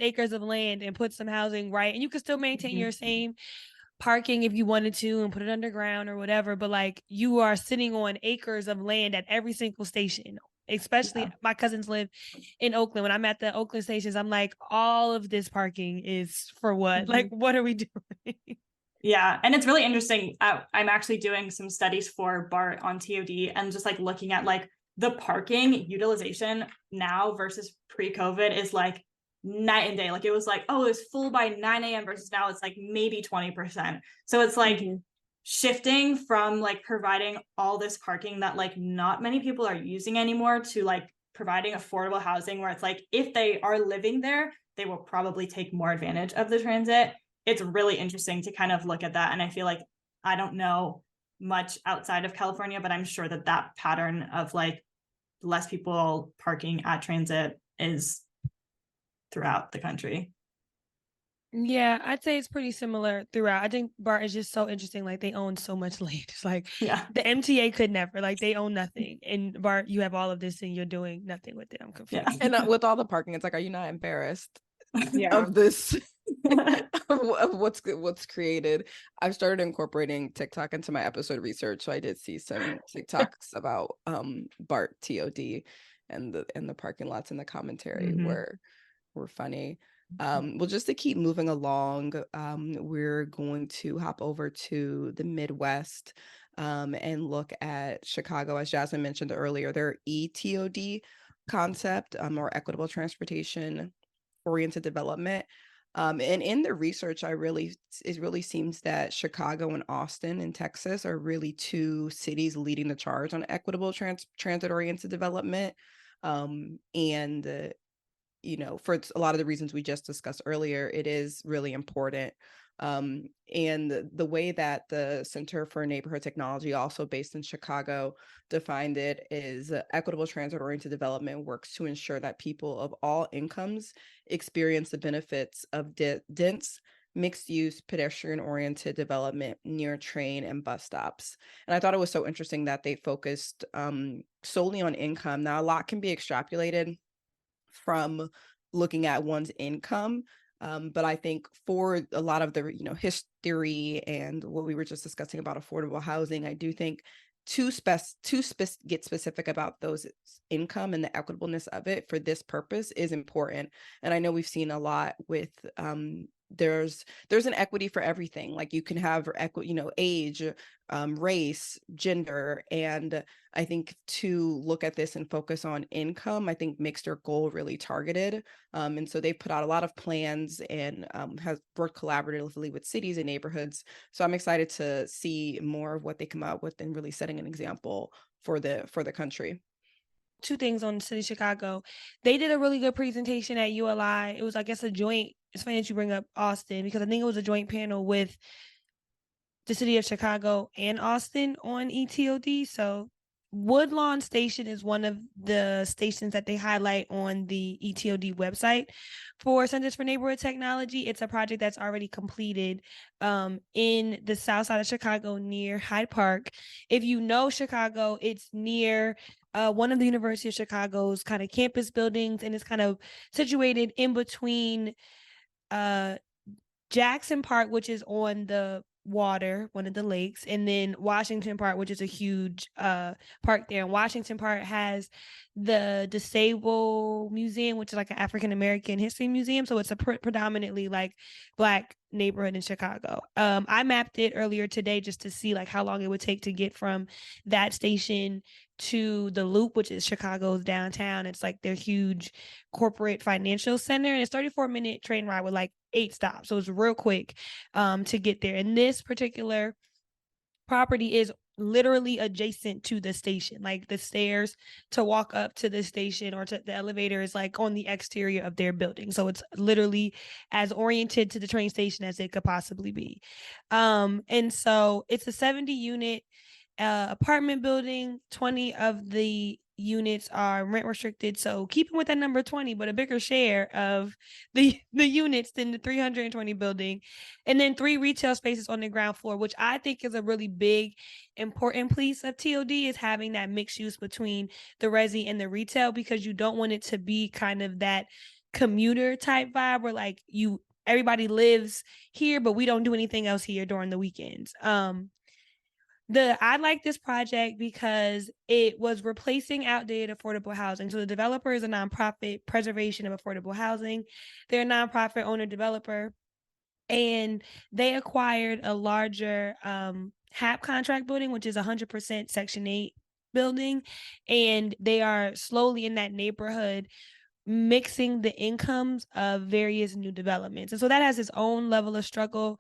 acres of land and put some housing, right? And you could still maintain your same parking if you wanted to and put it underground or whatever, but like you are sitting on acres of land at every single station. Especially my cousins live in Oakland. When I'm at the Oakland stations, I'm like, all of this parking is for what? Like, what are we doing? Yeah, and it's really interesting. I'm actually doing some studies for BART on TOD and just like looking at like the parking utilization now versus pre-COVID is like night and day. Like it was like, oh, it was full by 9 a.m. versus now it's like maybe 20%. So it's like shifting from like providing all this parking that like not many people are using anymore to like providing affordable housing where it's like if they are living there, they will probably take more advantage of the transit. It's really interesting to kind of look at that. And I feel like I don't know much outside of California, but I'm sure that that pattern of like less people parking at transit is throughout the country. Yeah, I'd say it's pretty similar throughout. I think BART is just so interesting. Like they own so much land. It's like the MTA could never, like they own nothing. And BART, you have all of this and you're doing nothing with it. I'm confused. Yeah. And with all the parking, it's like, are you not embarrassed of this? of what's created? I've started incorporating TikTok into my episode research. So I did see some TikToks about BART TOD and the parking lots in the commentary were funny. Well, just to keep moving along, we're going to hop over to the Midwest and look at Chicago. As Jasmine mentioned earlier, their ETOD concept, or equitable transportation oriented development. And in the research, it really seems that Chicago and Austin in Texas are really two cities leading the charge on equitable transit oriented development. You know, for a lot of the reasons we just discussed earlier, it is really important. And the way that the Center for Neighborhood Technology, also based in Chicago, defined it is equitable transit-oriented development works to ensure that people of all incomes experience the benefits of dense, mixed-use, pedestrian-oriented development near train and bus stops. And I thought it was so interesting that they focused solely on income. Now, a lot can be extrapolated from looking at one's income. But I think for a lot of the, history and what we were just discussing about affordable housing, I do think to get specific about those income and the equitableness of it for this purpose is important. And I know we've seen a lot with there's an equity for everything. Like you can have equity, age, race, gender. And I think to look at this and focus on income, I think makes their goal really targeted. And so they put out a lot of plans and has worked collaboratively with cities and neighborhoods. So I'm excited to see more of what they come out with and really setting an example for the country. Two things on the city of Chicago. They did a really good presentation at ULI. It was, I guess, a joint. It's funny that you bring up Austin because I think it was a joint panel with the city of Chicago and Austin on ETOD. So Woodlawn Station is one of the stations that they highlight on the ETOD website for Centers for Neighborhood Technology. It's a project that's already completed in the south side of Chicago near Hyde Park. If you know Chicago, it's near one of the University of Chicago's kind of campus buildings, and it's kind of situated in between Jackson Park, which is on the water, one of the lakes, and then Washington Park, which is a huge park there. And Washington Park has the Disabled Museum, which is like an African American history museum. So it's a predominantly like Black neighborhood in Chicago. I mapped it earlier today just to see like how long it would take to get from that station to the Loop, which is Chicago's downtown. It's like their huge corporate financial center, and it's 34-minute train ride with like 8 stops. So it's real quick to get there. And this particular property is literally adjacent to the station. Like the stairs to walk up to the station or to the elevator is like on the exterior of their building. So it's literally as oriented to the train station as it could possibly be. And so it's a 70-unit apartment building. 20 of the units are rent restricted, so keeping with that number 20, but a bigger share of the units than the 320 building. And then 3 retail spaces on the ground floor, which I think is a really big important piece of TOD, is having that mixed use between the resi and the retail, because you don't want it to be kind of that commuter type vibe where like everybody lives here but we don't do anything else here during the weekends. I like this project because it was replacing outdated affordable housing. So the developer is a nonprofit, Preservation of Affordable Housing. They're a nonprofit owner developer, and they acquired a larger HAP contract building, which is 100% Section 8 building, and they are slowly in that neighborhood mixing the incomes of various new developments. And so that has its own level of struggle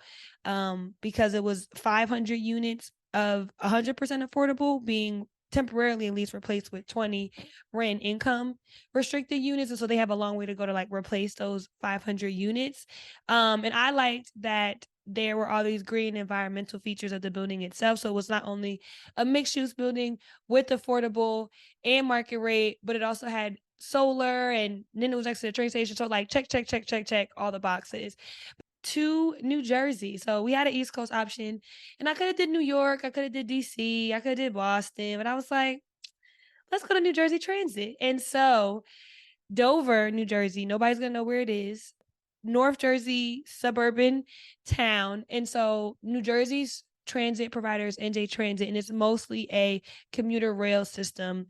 because it was 500 units of 100% affordable being temporarily at least replaced with 20 rent income restricted units. And so they have a long way to go to like replace those 500 units. And I liked that there were all these green environmental features of the building itself. So it was not only a mixed use building with affordable and market rate, but it also had solar, and then it was next to the train station. So like check all the boxes. To New Jersey. So we had an East Coast option, and I could have did New York, I could have did DC, I could have did Boston, but I was like, let's go to New Jersey Transit. And so Dover, New Jersey, nobody's gonna know where it is. North Jersey suburban town. And so New Jersey's transit provider is NJ Transit, and it's mostly a commuter rail system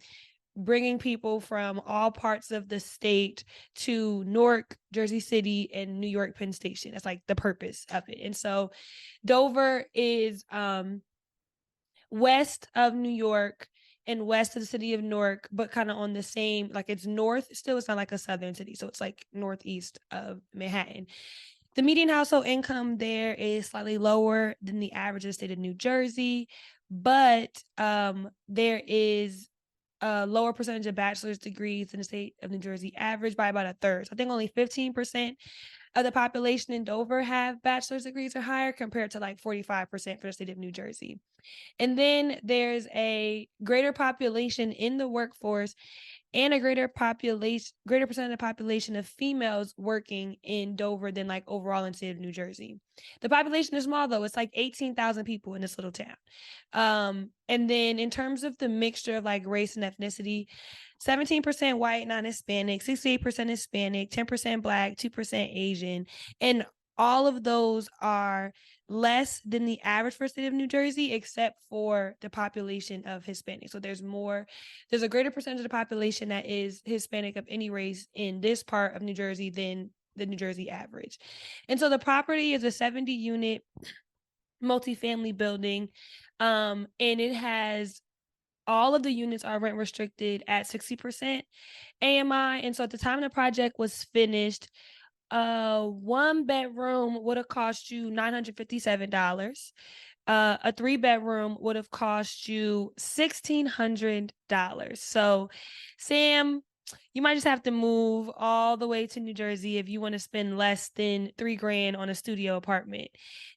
bringing people from all parts of the state to Newark, Jersey City, and New York Penn Station. That's like the purpose of it. And so Dover is west of New York and west of the city of Newark, but kind of on the same, like it's north still. It's not like a southern city. So it's like northeast of Manhattan. The median household income there is slightly lower than the average of the state of New Jersey, but there is a lower percentage of bachelor's degrees in the state of New Jersey, average by about a third. So I think only 15% of the population in Dover have bachelor's degrees or higher, compared to like 45% for the state of New Jersey. And then there's a greater population in the workforce and a greater percent of the population of females working in Dover than like overall in the state of New Jersey. The population is small though. It's like 18,000 people in this little town. And then in terms of the mixture of like race and ethnicity, 17% white, non-Hispanic, 68% Hispanic, 10% Black, 2% Asian. And all of those are less than the average for the state of New Jersey, except for the population of Hispanic. So there's a greater percentage of the population that is Hispanic of any race in this part of New Jersey than the New Jersey average. And so the property is a 70-unit multifamily building. And it has all of the units are rent restricted at 60% AMI. And so at the time the project was finished, a 1-bedroom would have cost you $957. A 3-bedroom would have cost you $1,600. So, Sam, you might just have to move all the way to New Jersey if you want to spend less than $3,000 on a studio apartment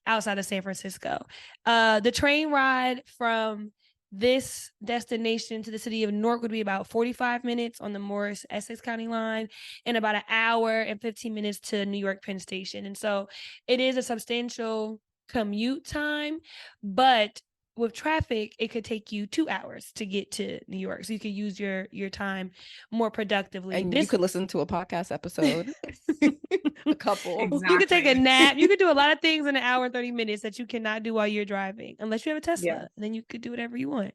outside of San Francisco. The train ride from this destination to the city of Newark would be about 45 minutes on the Morris-Essex County line and about an hour and 15 minutes to New York Penn Station. And so it is a substantial commute time, but with traffic, it could take you 2 hours to get to New York. So you could use your time more productively. And you could listen to a podcast episode, a couple. Exactly. You could take a nap. You could do a lot of things in an hour and 30 minutes that you cannot do while you're driving, unless you have a Tesla. Yeah. Then you could do whatever you want.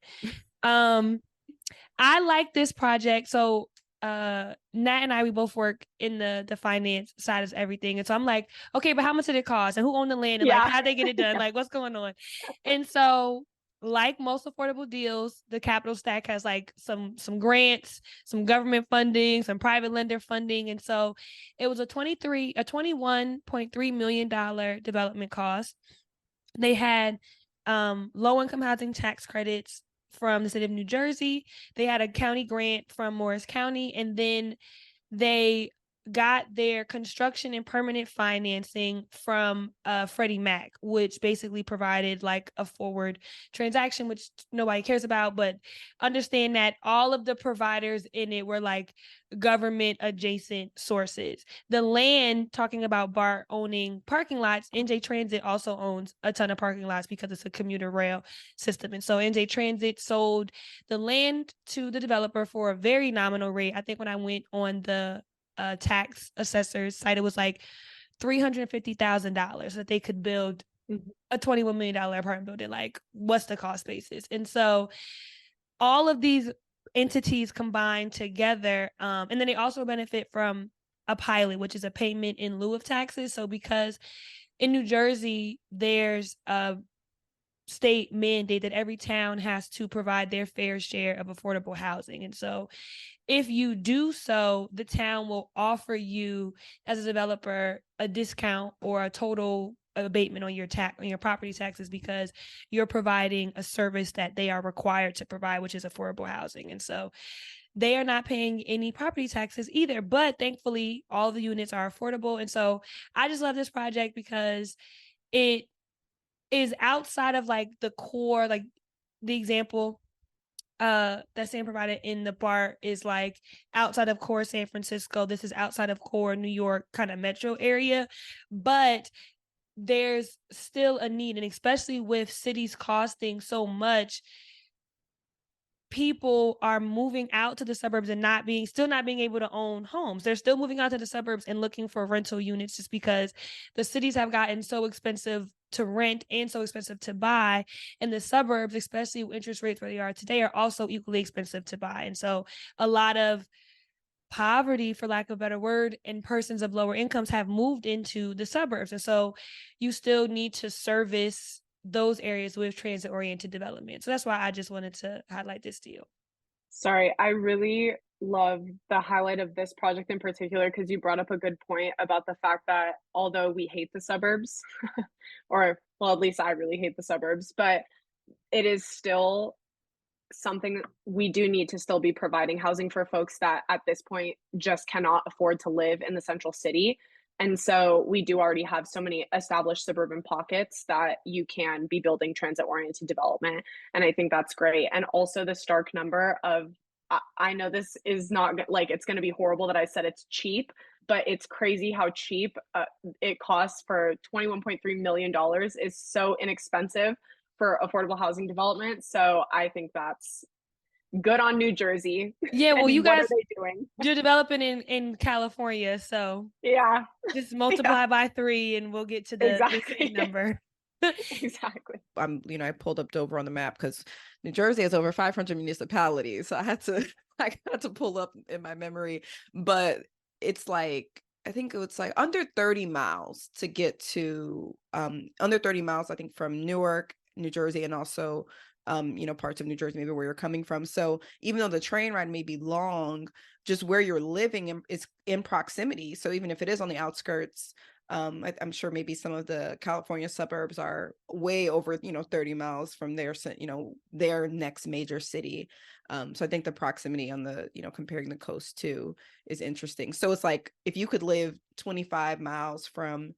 I like this project. So Nat and I, we both work in the finance side of everything. And so I'm like, okay, but how much did it cost? And who owned the land? And like, how'd they get it done? Like, what's going on? And so, like most affordable deals, the capital stack has like some grants, some government funding, some private lender funding. And so it was a $21.3 million development cost. They had low-income housing tax credits from the city of New Jersey. They had a county grant from Morris County, and then they got their construction and permanent financing from Freddie Mac, which basically provided like a forward transaction, which nobody cares about, but understand that all of the providers in it were like government adjacent sources. The land, talking about BART owning parking lots, NJ Transit also owns a ton of parking lots because it's a commuter rail system. And so NJ Transit sold the land to the developer for a very nominal rate. I think when I went on the tax assessor's site, it was like $350,000 that they could build a $21 million apartment building. Like, what's the cost basis? And so all of these entities combined together, and then they also benefit from a pilot, which is a payment in lieu of taxes. So because in New Jersey, there's a state mandate that every town has to provide their fair share of affordable housing. And so if you do so, the town will offer you as a developer a discount or a total abatement on your property taxes because you're providing a service that they are required to provide, which is affordable housing. And so they are not paying any property taxes either, but thankfully all the units are affordable. And so I just love this project because it is outside of like the core, like the example that Sam provided in the BART is like outside of core San Francisco. This is outside of core New York kind of metro area, but there's still a need. And especially with cities costing so much, people are moving out to the suburbs and still not being able to own homes. They're still moving out to the suburbs and looking for rental units just because the cities have gotten so expensive to rent and so expensive to buy. And the suburbs, especially with interest rates where they are today, are also equally expensive to buy. And so a lot of poverty, for lack of a better word, and persons of lower incomes have moved into the suburbs. And so you still need to service those areas with transit-oriented development. So that's why I just wanted to highlight this to you. Sorry, I really love the highlight of this project in particular because you brought up a good point about the fact that although we hate the suburbs, or well, at least I really hate the suburbs, but it is still something we do need to still be providing housing for folks that at this point just cannot afford to live in the central city. And so we do already have so many established suburban pockets that you can be building transit-oriented development. And I think that's great. And also the stark number of, I know this is not like, it's going to be horrible that I said it's cheap, but it's crazy how cheap it costs for $21.3 million is so inexpensive for affordable housing development. So I think that's good on New Jersey. Yeah, well, you guys, what are they doing? You're developing in California, so yeah, just multiply by 3 and we'll get to the same number. Exactly. I pulled up Dover on the map because New Jersey has over 500 municipalities. So I had to pull up in my memory, but it's like I think it's like under 30 miles to get to under 30 miles, I think, from Newark, New Jersey, and also parts of New Jersey, maybe where you're coming from. So even though the train ride may be long, just where you're living is in proximity. So even if it is on the outskirts, I'm sure maybe some of the California suburbs are way over 30 miles from their next major city. So I think the proximity on the comparing the coast too is interesting. So it's like if you could live 25 miles from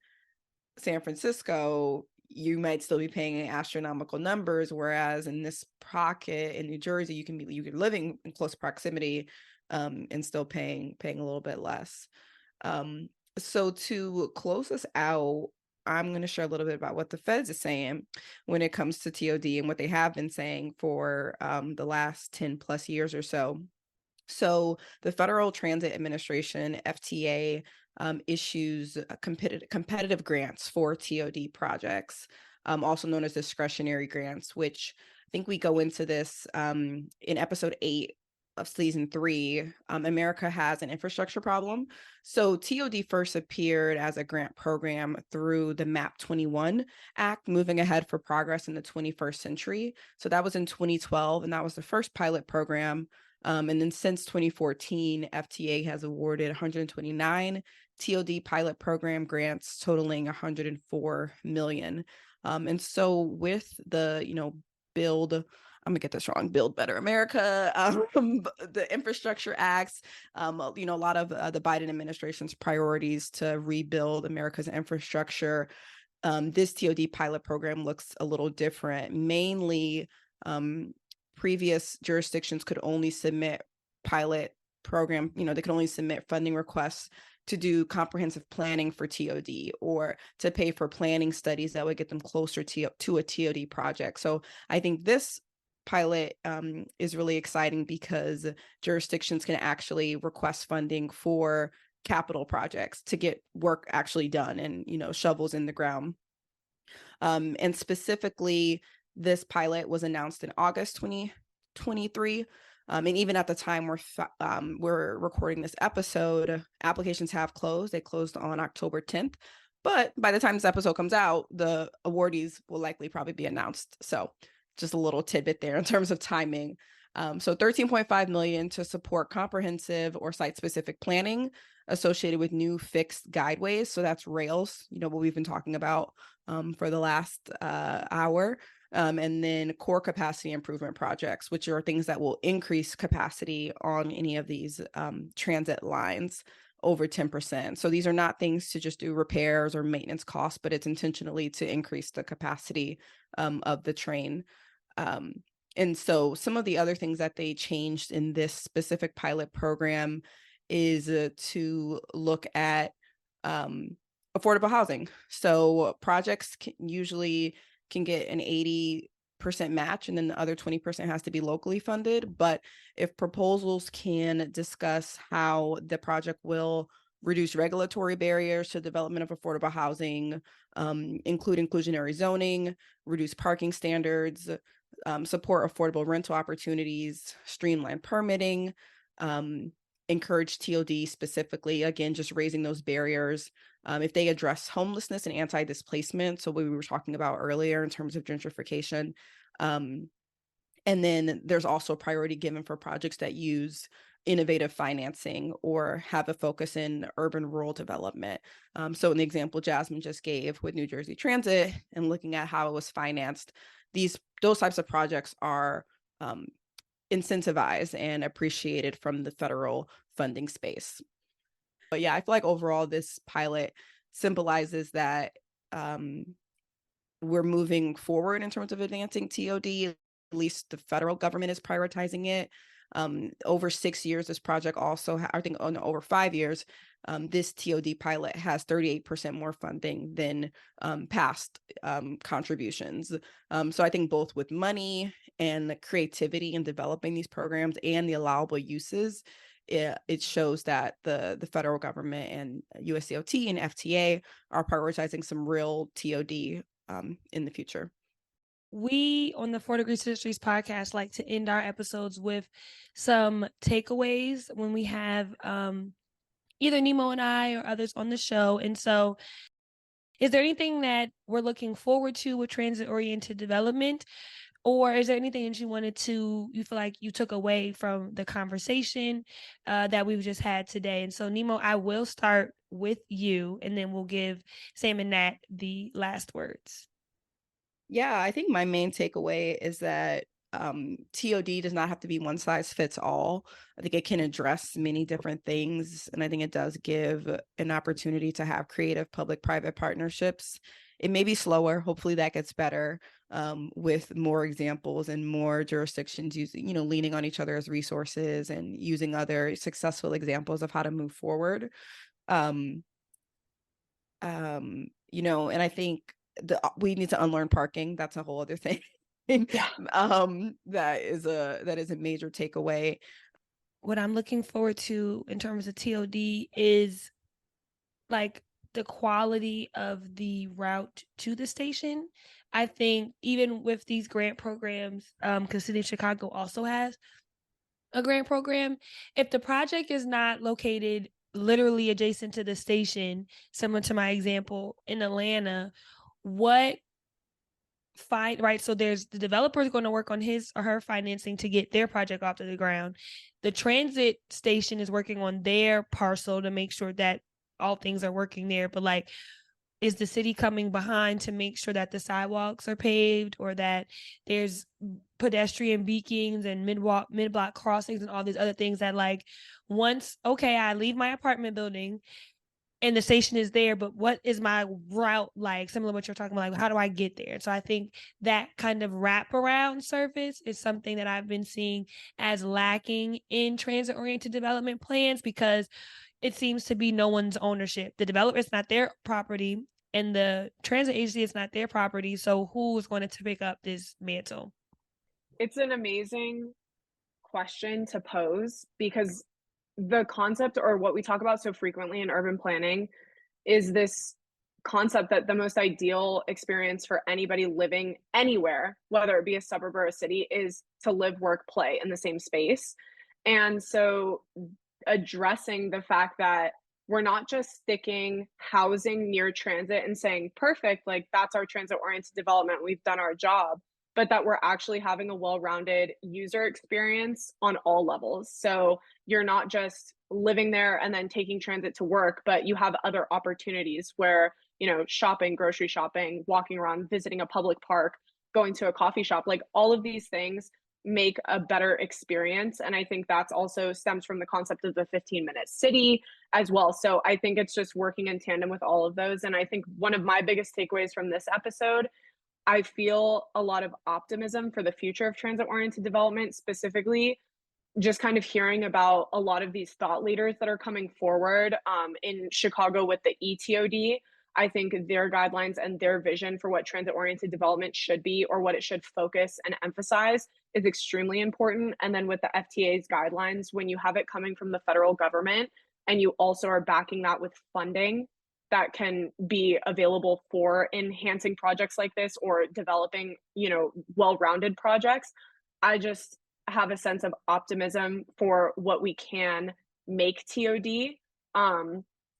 San Francisco, you might still be paying astronomical numbers, whereas in this pocket in New Jersey, you're living in close proximity and still paying a little bit less. So to close this out, I'm going to share a little bit about what the feds is saying when it comes to TOD and what they have been saying for the last 10 plus years or so. So the Federal Transit Administration, FTA, issues competitive grants for TOD projects, also known as discretionary grants, which I think we go into this in episode 8 of season 3. America has an infrastructure problem. So TOD first appeared as a grant program through the MAP 21 Act, Moving Ahead for Progress in the 21st Century. So that was in 2012, and that was the first pilot program. And then since 2014, FTA has awarded 129 TOD pilot program grants totaling 104 million. And so with the, I'm gonna get this wrong, Build Better America, the infrastructure acts, a lot of the Biden administration's priorities to rebuild America's infrastructure. This TOD pilot program looks a little different. Mainly, previous jurisdictions could only submit pilot program, they could only submit funding requests to do comprehensive planning for TOD or to pay for planning studies that would get them closer to a TOD project. So I think this pilot is really exciting because jurisdictions can actually request funding for capital projects to get work actually done and shovels in the ground. And specifically, this pilot was announced in August 2023. And even at the time we're recording this episode, applications have closed. They closed on October 10th. But by the time this episode comes out, the awardees will likely probably be announced. So just a little tidbit there in terms of timing. So $13.5 million to support comprehensive or site-specific planning associated with new fixed guideways. So that's rails, what we've been talking about for the last hour. And then core capacity improvement projects, which are things that will increase capacity on any of these transit lines over 10%. So these are not things to just do repairs or maintenance costs, but it's intentionally to increase the capacity of the train. And so some of the other things that they changed in this specific pilot program is to look at affordable housing. So projects usually can get an 80% match, and then the other 20% has to be locally funded. But if proposals can discuss how the project will reduce regulatory barriers to development of affordable housing, include inclusionary zoning, reduce parking standards, support affordable rental opportunities, streamline permitting, encourage TOD specifically, again, just raising those barriers. If they address homelessness and anti-displacement, so what we were talking about earlier in terms of gentrification. And then there's also priority given for projects that use innovative financing or have a focus in urban rural development. So in the example Jasmine just gave with New Jersey Transit and looking at how it was financed, those types of projects are incentivized and appreciated from the federal funding space. But yeah, I feel like overall this pilot symbolizes that we're moving forward in terms of advancing TOD. At least the federal government is prioritizing it. Over 6 years, this project also, over 5 years, this TOD pilot has 38% more funding than past contributions. So I think both with money and the creativity in developing these programs and the allowable uses, it shows that the federal government and USDOT and FTA are prioritizing some real TOD in the future. We on the 4 Degrees to the Streets podcast like to end our episodes with some takeaways when we have either Nimo and I or others on the show. And so is there anything that we're looking forward to with transit-oriented development? Or is there anything that you feel like you took away from the conversation that we've just had today? And so, Nimo, I will start with you, and then we'll give Sam and Nat the last words. Yeah, I think my main takeaway is that TOD does not have to be one size fits all. I think it can address many different things. And I think it does give an opportunity to have creative public-private partnerships. It may be slower. Hopefully that gets better with more examples and more jurisdictions using, leaning on each other as resources and using other successful examples of how to move forward. And I think we need to unlearn parking. That's a whole other thing. Yeah. That is a major takeaway. What I'm looking forward to in terms of TOD is like the quality of the route to the station. I think even with these grant programs, because City of Chicago also has a grant program, if the project is not located literally adjacent to the station, similar to my example in Atlanta, so there's the developer is going to work on his or her financing to get their project off to the ground. The transit station is working on their parcel to make sure that all things are working there. But like, is the city coming behind to make sure that the sidewalks are paved or that there's pedestrian beacons and mid-block crossings and all these other things that like once, okay, I leave my apartment building and the station is there, but what is my route like? Similar to what you're talking about, like how do I get there? So I think that kind of wraparound service is something that I've been seeing as lacking in transit-oriented development plans because it seems to be no one's ownership. The developer, it's not their property, and the transit agency, it's not their property. So who is going to pick up this mantle? It's an amazing question to pose because the concept, or what we talk about so frequently in urban planning, is this concept that the most ideal experience for anybody living anywhere, whether it be a suburb or a city, is to live, work, play in the same space. And so addressing the fact that we're not just sticking housing near transit and saying, perfect, like that's our transit oriented development, we've done our job, but that we're actually having a well-rounded user experience on all levels. So you're not just living there and then taking transit to work, but you have other opportunities where, shopping, grocery shopping, walking around, visiting a public park, going to a coffee shop, like all of these things make a better experience. And I think that's also stems from the concept of the 15-minute city as well. So I think it's just working in tandem with all of those. And I think one of my biggest takeaways from this episode, I feel a lot of optimism for the future of transit-oriented development, specifically just kind of hearing about a lot of these thought leaders that are coming forward in Chicago with the ETOD. I think their guidelines and their vision for what transit-oriented development should be or what it should focus and emphasize is extremely important. And then with the FTA's guidelines, when you have it coming from the federal government and you also are backing that with funding that can be available for enhancing projects like this or developing, well-rounded projects, I just have a sense of optimism for what we can make TOD.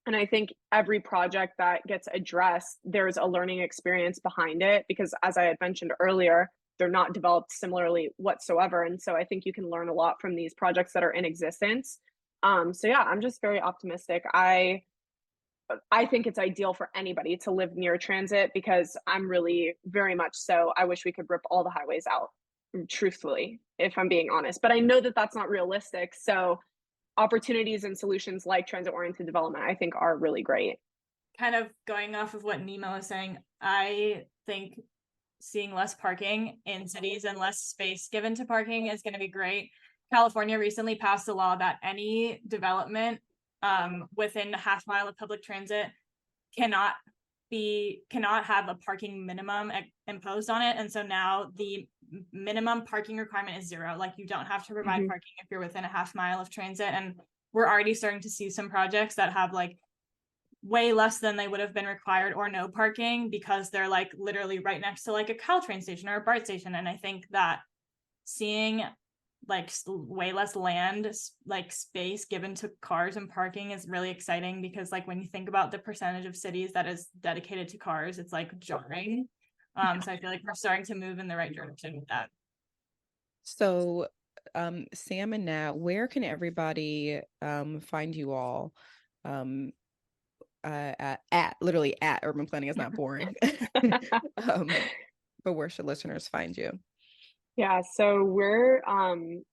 And I think every project that gets addressed, there's a learning experience behind it because, as I had mentioned earlier, they're not developed similarly whatsoever. And so I think you can learn a lot from these projects that are in existence. So yeah, I'm just very optimistic. I think it's ideal for anybody to live near transit because I'm really very much so. I wish we could rip all the highways out, truthfully, if I'm being honest. But I know that that's not realistic. So opportunities and solutions like transit-oriented development, I think, are really great. Kind of going off of what Nimo was saying, I think seeing less parking in cities and less space given to parking is going to be great. California recently passed a law that any development within a half mile of public transit cannot have a parking minimum imposed on it. And so now the minimum parking requirement is 0. Like you don't have to provide parking if you're within a half mile of transit. And we're already starting to see some projects that have like way less than they would have been required or no parking because they're like literally right next to like a Caltrain station or a BART station. And I think that seeing like way less land, like space given to cars and parking is really exciting, because like when you think about the percentage of cities that is dedicated to cars, it's like jarring. So I feel like we're starting to move in the right direction with that. So, Sam and Nat, where can everybody find you all? Literally at Urban Planning is Not Boring. But where should listeners find you? Yeah, so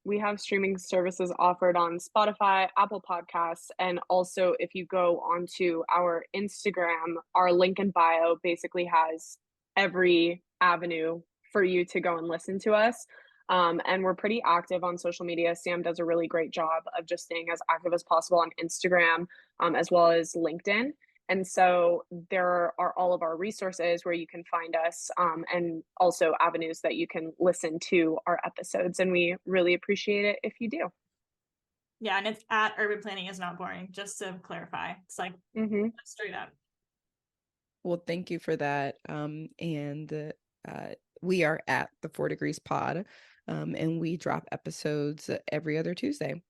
we have streaming services offered on Spotify, Apple Podcasts, and also if you go onto our Instagram, our link in bio basically has every avenue for you to go and listen to us. And we're pretty active on social media. Sam does a really great job of just staying as active as possible on Instagram, as well as LinkedIn. And so there are all of our resources where you can find us, and also avenues that you can listen to our episodes. And we really appreciate it if you do. Yeah, and it's at Urban Planning is Not Boring, just to clarify. It's like straight up. Well, thank you for that. We are at the 4 Degrees Pod, and we drop episodes every other Tuesday.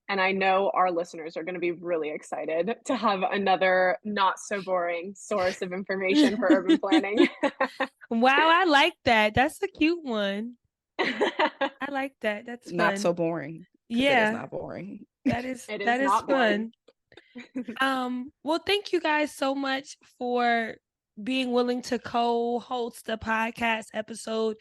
And I know our listeners are going to be really excited to have another not so boring source of information for urban planning. Wow, I like that. That's a cute one. I like that. That's fun. Not so boring. Yeah. It is not boring. That is not fun. Well, thank you guys so much for being willing to co-host the podcast episode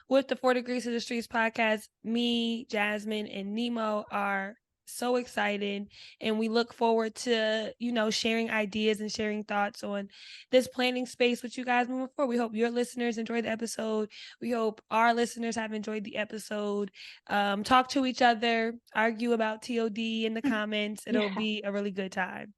with the 4 Degrees to the Streets podcast. Me, Jasmine, and Nemo are so excited, and we look forward to, sharing ideas and sharing thoughts on this planning space with you guys moving forward. We hope your listeners enjoyed the episode. We hope our listeners have enjoyed the episode. Talk to each other, argue about TOD in the comments. It'll be a really good time.